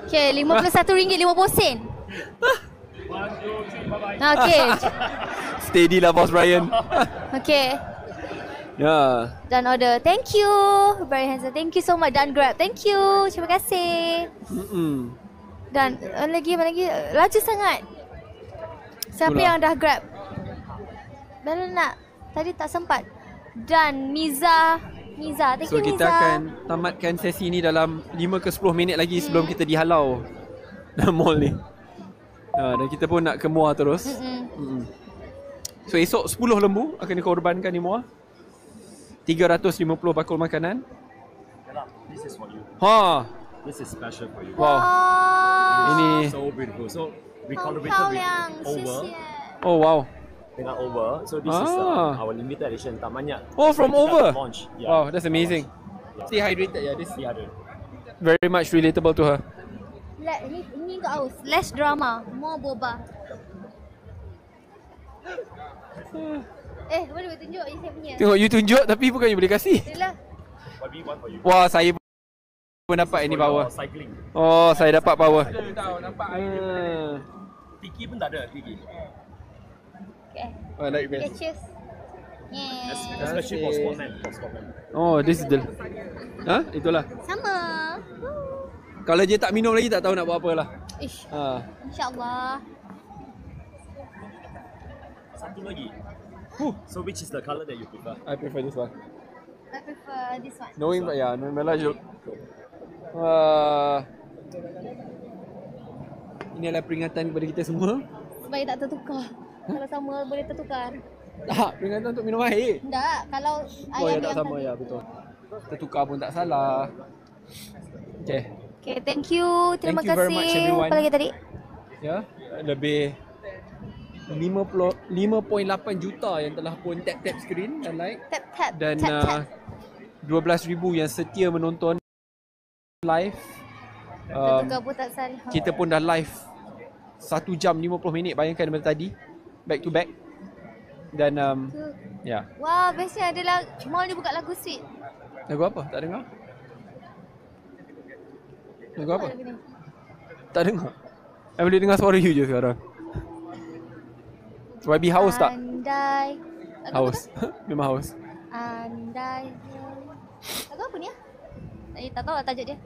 Okay, RM51.50. Okay. Steady lah Bos Brian. Okay. Ya. Dan order. Thank you. Very handsome. Thank you so much. Dan Grab. Thank you. Terima kasih. Dan lagi. Laju sangat. Siapa yang dah Grab? Bella nak. Tadi tak sempat. Dan Miza. Thank you Miza. So kita akan tamatkan sesi ni dalam 5 ke 10 minit lagi sebelum kita dihalau dalam mall ni. Dan kita pun nak ke Muar terus. So esok 10 lembu akan dikorbankan di Muar. 350 bakul makanan. This is for you. This is special for you. Wow. Ini So beautiful. So we celebrated with over. Oh wow. Dengan over. So this is our limited edition. Tak banyak. Oh, from over. Launch. Wow, that's amazing. Stay hydrated. Yeah, this Dia ada. very much relatable to her. Ini untuk Aus. Less drama, more boba. Boleh tunjuk saya punya. Tengok you tunjuk tapi bukannya boleh kasih. Itulah. YB1 for you. Wah, saya pun dapat ini power. Cycling. Oh, saya dapat power. Tahu nampak air dia. Tiki pun tak ada, Tiki. Okay. Oh, like Okay, best. cheers. Yeah. Especially for sportman. For sportman. Oh, this is the... Itulah. Sama. Kalau dia tak minum lagi tak tahu nak buat apa lah. Ish. InsyaAllah. Satu lagi. So which is the colour that you prefer? I prefer this one. I prefer this one. Knowing Bella je. Wah. Ini adalah peringatan kepada kita semua. Supaya tak tertukar. Kalau sama boleh tertukar. Tak, peringatan untuk minum air. Tak, kalau Oh ya, ayam tak yang sama tadi. ya, betul. Tertukar pun tak salah. Okay. Okay, thank you. Terima Thank you very kasih. much, everyone. Apa lagi tadi? Ya, lebih 5.8 juta yang telah pun tap screen dan like. Tap. Dan tap. 12,000 yang setia menonton live. Tertukar pun tak salah. Kita pun dah live 1 jam 50 minit, bayangkan daripada tadi. Back to back. Dan ya. Wah, bestnya adalah mall ni buka lagu sweet. Lagu apa? Tak dengar? Lagu apa? Lagu ni. Tak dengar. Saya boleh dengar suara you je sekarang. YB haus tak? Andai. Lagu Haus. Memang haus. Andai. Lagu apa ni? Tak tahu lah tajuk dia.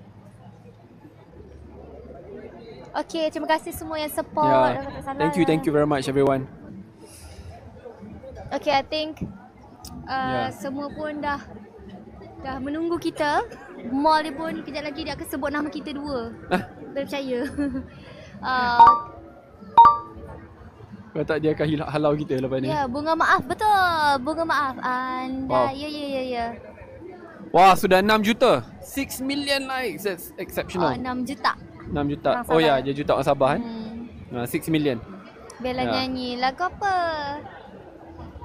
Okay, terima kasih semua yang support. Yeah. Thank you very much everyone. Okay, I think semua pun dah menunggu kita. Mall ni pun kejap lagi dia akan sebut nama kita dua. Boleh percaya. Kalau tak dia akan halau kita lepas ni. Ya, bunga maaf. Betul. Bunga maaf. Anda. Wow. Ya. Wah, sudah 6 juta. 6 million likes. That's exceptional. 6 juta. 6 juta. Orang Oh Sabah. ya, dia juta orang Sabah kan. 6 million. Bella Ya. nyanyi. Lagu apa?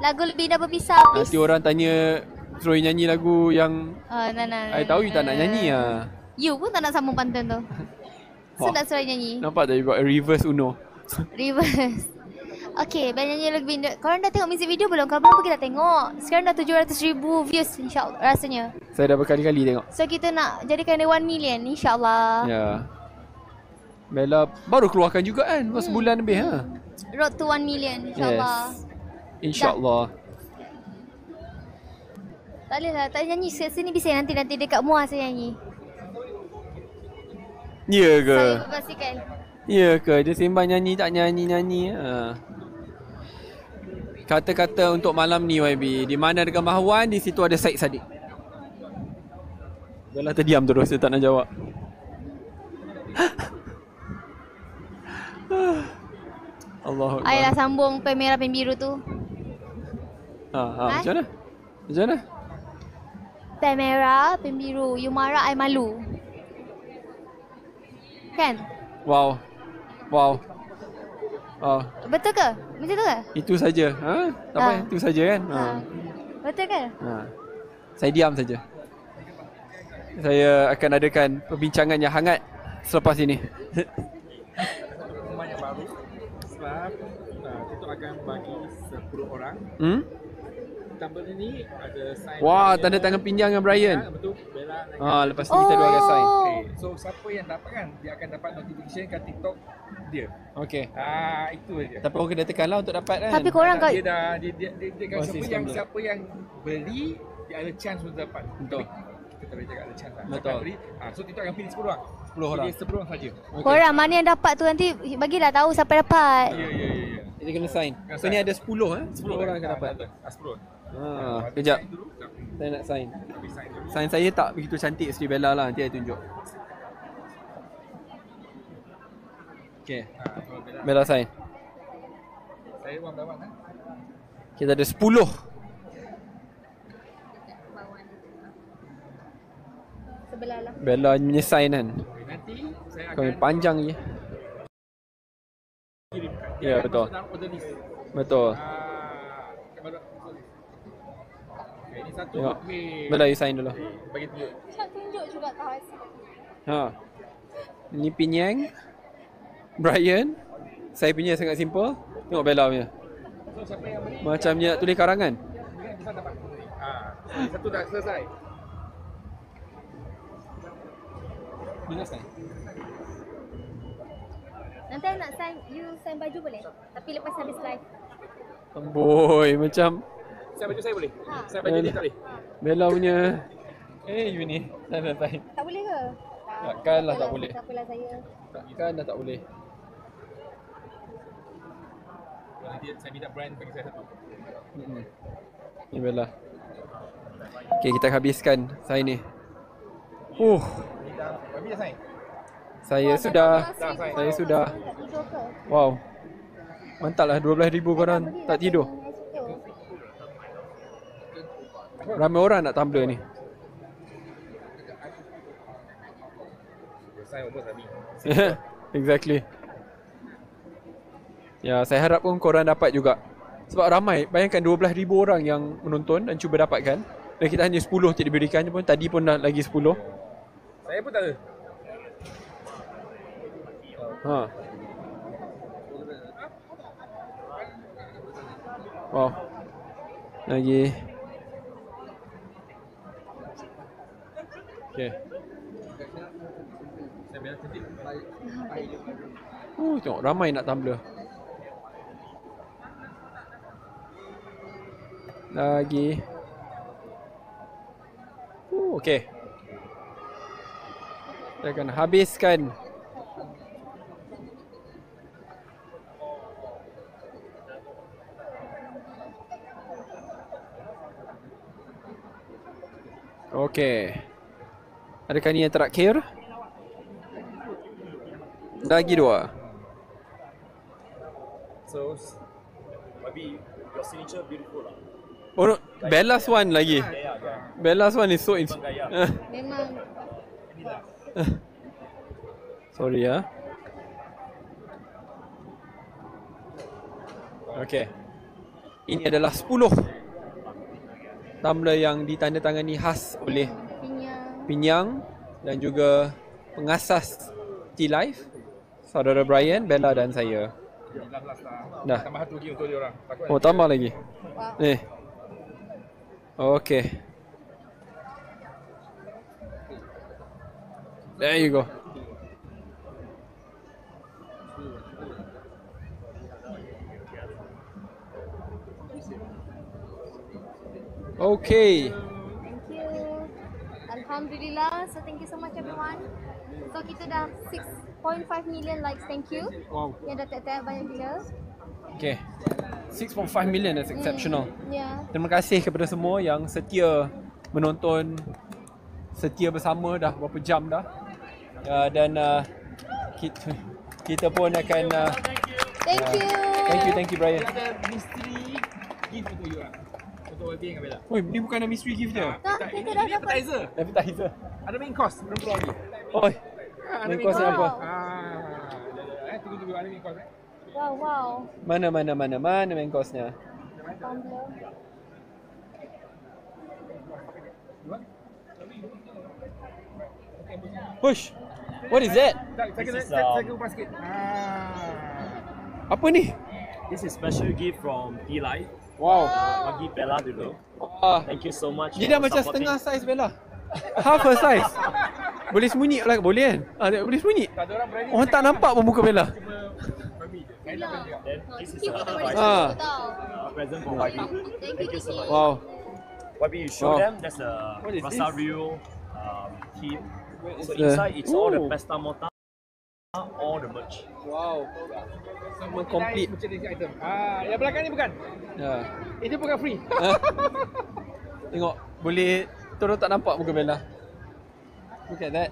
Lagu lebih dah berpisah, please. Nanti orang tanya suruh you nyanyi lagu yang Nah. I tahu you tak nak nyanyi ah. You pun tak nak sambung pantun tu. So Wah. nak suruh nyanyi. Nampak tak you buat reverse Uno. Reverse. Okay, Bella nyanyi lagu lebih. Korang dah tengok music video belum? Kalau belum pergi dah tengok. Sekarang dah 700,000 views insyaAllah rasanya. Saya dah berkali-kali tengok. So kita nak jadikan dia 1 million insyaAllah. Ya. Bella baru keluarkan juga kan. Baru sebulan lebih ha. Road to 1 million insyaAllah. Yes. InsyaAllah. Tak boleh lah, tak nyanyi sini bising nanti dekat muar saya nyanyi. Ya ke? Saya pastikan. Ya ke? Dia sembang nyanyi tak nyanyi-nyanyi. Kata-kata untuk malam ni YB. Di mana ada Gambar Wan, di situ ada Syed Saddiq. Bella terdiam terus, dia tak nak jawab. Allahu Akbar. Ayolah sambung pen merah pen biru tu. Macam mana? Macam mana? Pen merah, pen biru. You marah, I malu. Kan? Wow. Oh, Betul ke? Macam tu ke? itu saja. Tak apa, itu saja kan? Betul ke? Saya diam saja. Saya akan adakan perbincangan yang hangat selepas ini. Pemain yang baru. Sebab kita akan bagi 10 orang. Tambah ni ada sign. Wah, tanda tangan pinjang dengan Brian. Betul. Bella. Lepas tu kita dua akan sign. Okay. So siapa yang dapat kan, dia akan dapat notification kat TikTok dia. Okey. Itu aja. Tapi orang kena tekanlah untuk dapat kan. Tapi korang Dia kat dah kan Oh, sistem dia. siapa yang beli dia ada chance untuk dapat. Betul. Kita tak boleh cakap ada chance lah. Betul. Siapa yang beli, so TikTok akan pilih 10 orang. 10 orang. Pilih 10 orang saja. korang mana yang dapat tu nanti bagilah tahu siapa dapat. Ya. Kita kena sign. So ni ada 10 10 orang akan dapat. 10. Kejap. Sign dulu. Saya nak sign. Habis sign dulu. Sign saya tak begitu cantik seperti Bella lah. Nanti saya tunjuk. Okay. Kalau Bella Bella, sign. saya orang dapat kan. Kita ada 10. Sebelah lah. Bella punya sign kan. Okay, nanti saya Kau akan panjang je. kirimkan. Ya, betul. Dalam order list. Betul. Okay, ini satu. Tengok. Okay. Bella you sign dulu. Bagi tunjuk. Cak tunjuk juga tahu. Ha. Ni Penyang, Brian. Saya punya sangat simple. Tengok Bella punya. So siapa yang beli? Macam dia nak tulis karangan. Kita dapat. Satu dah selesai. Bila sign? Nanti I nak sign, you sign baju boleh? Tapi lepas habis live. Boy, macam Sign baju saya boleh? Ha. Sign baju dia tak boleh? Bella punya. You ni. Sana sign. Tak boleh ke? Takkanlah tak boleh. Tak apalah saya. Takkan dah tak boleh. Nanti saya minta brand bagi saya satu. Ni Bella. Okay, kita habiskan sign ni. Bagi dah sign? Saya sudah. Dah sign. Saya sudah. Tak tidur ke? Wow. Mantap lah 12,000 korang tak tidur. Ramai orang nak tumbler ni. Sign almost habis. Exactly. Ya, saya harap pun korang dapat juga. Sebab ramai, bayangkan 12,000 orang yang menonton dan cuba dapatkan. Dan kita hanya 10 je diberikan pun. Tadi pun dah lagi 10. Saya pun tak ada. Ha. Wow. Lagi. Okay. Saya biar cantik. Tengok ramai nak tumbler. Lagi. Okay. Kita akan habiskan. Okay. Adakah ni yang terakhir? Lagi 2. So, maybe your signature beautiful lah. Oh no, Bella's one lagi. Bella's one is so Memang. Sorry ya. Okay. Ini adalah 10 tumbler yang ditandatangani khas oleh Penyang dan juga pengasas T-Life, saudara Brian, Bella dan saya. Dah. Tambah satu lagi untuk dia orang. Takut Oh, tambah lagi. Okay. There you go. Okay. Thank you. Alhamdulillah. So thank you so much everyone. So kita dah 6.5 million likes. Thank you. Wow. Yang dah tag-tag banyak gila. Okay. 6.5 million, that's exceptional. Yeah. Terima kasih kepada semua yang setia menonton, setia bersama dah berapa jam dah. Dan kita pun akan Thank you. Brian. ada mystery gift untuk you lah. Untuk YB dengan Bella. Oi, ni bukan mystery gift je. Tak, kita dah dapat. Appetizer. Appetizer. Ada main course, belum keluar lagi. Oi. Ada Main course ni apa? Tunggu ada main course Wow. Mana main course-nya? Tumbler. Push. What is that? Saya kupas sikit. Apa ni? This is special gift from T-Life. Wow. Bagi Bella dulu. Thank you so much. Dia dah for macam supporting. setengah saiz Bella. Half her size. Boleh sembunyi lah, boleh kan? Boleh sembunyi. Tak ada orang berani. Orang tak nampak pun muka Bella. Then this is Kita a boleh present for YB. Thank you so much. Wow. YB, you show Wow. them there's a What is Rasa this? Rio team. So the- inside it's all the Ooh. Pesta Mota, all the merch. Wow. Semua complete. merchandise item. Yang belakang ni bukan. Ya. Itu bukan free. Tengok, boleh terus tak nampak muka Bella. Look at that.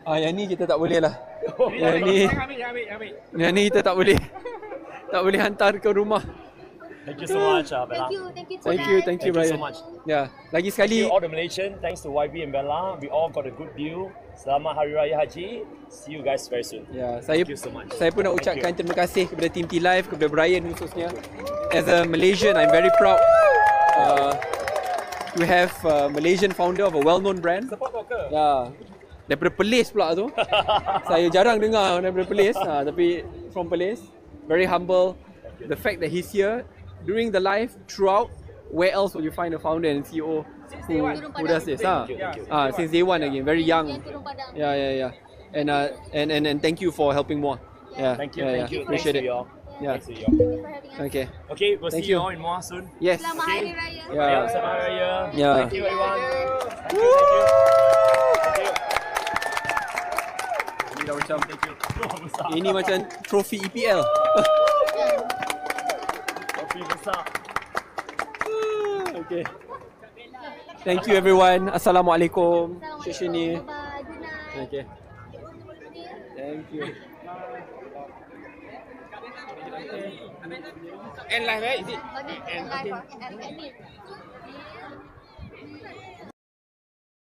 Yang ni kita tak boleh lah. Yang ni, Ambil. yang ni kita tak boleh. Tak boleh hantar ke rumah. Thank you so much, Bella. Thank you Thank Tuhan. you Thank you Brian. so much. Ya, lagi Thank sekali. you all the Malaysian. Thanks to YB and Bella. We all got a good deal. Selamat Hari Raya Haji. See you guys very soon. Ya, saya Thank you so much. saya pun nak Thank ucapkan you. terima kasih kepada tim T-Life, kepada Brian khususnya. As a Malaysian, I'm very proud to have a Malaysian founder of a well-known brand. Support poker. Ya. daripada Perlis pula tu. Saya jarang dengar daripada Perlis, tapi from Perlis, very humble. The fact that he's here during the live throughout, where else would you find a founder and CEO who does this? Since day one again, very young. Yeah. And thank you for helping more. Yeah. Thank you. Appreciate it. Y'all. Yeah. Thanks to y'all. Okay. Okay, we'll Thank see you. you all in Muar soon. Yes. Selamat Hari Raya. Yeah. Selamat Hari Raya. Yeah. Thank you everyone. Thank you. Ini dah macam ini macam trofi EPL. Kopi besar. Okay. Thank you everyone. Assalamualaikum. Shishini. Bye. Good night. Okay. Thank you. End live, right? Is it? Okay, live. Okay.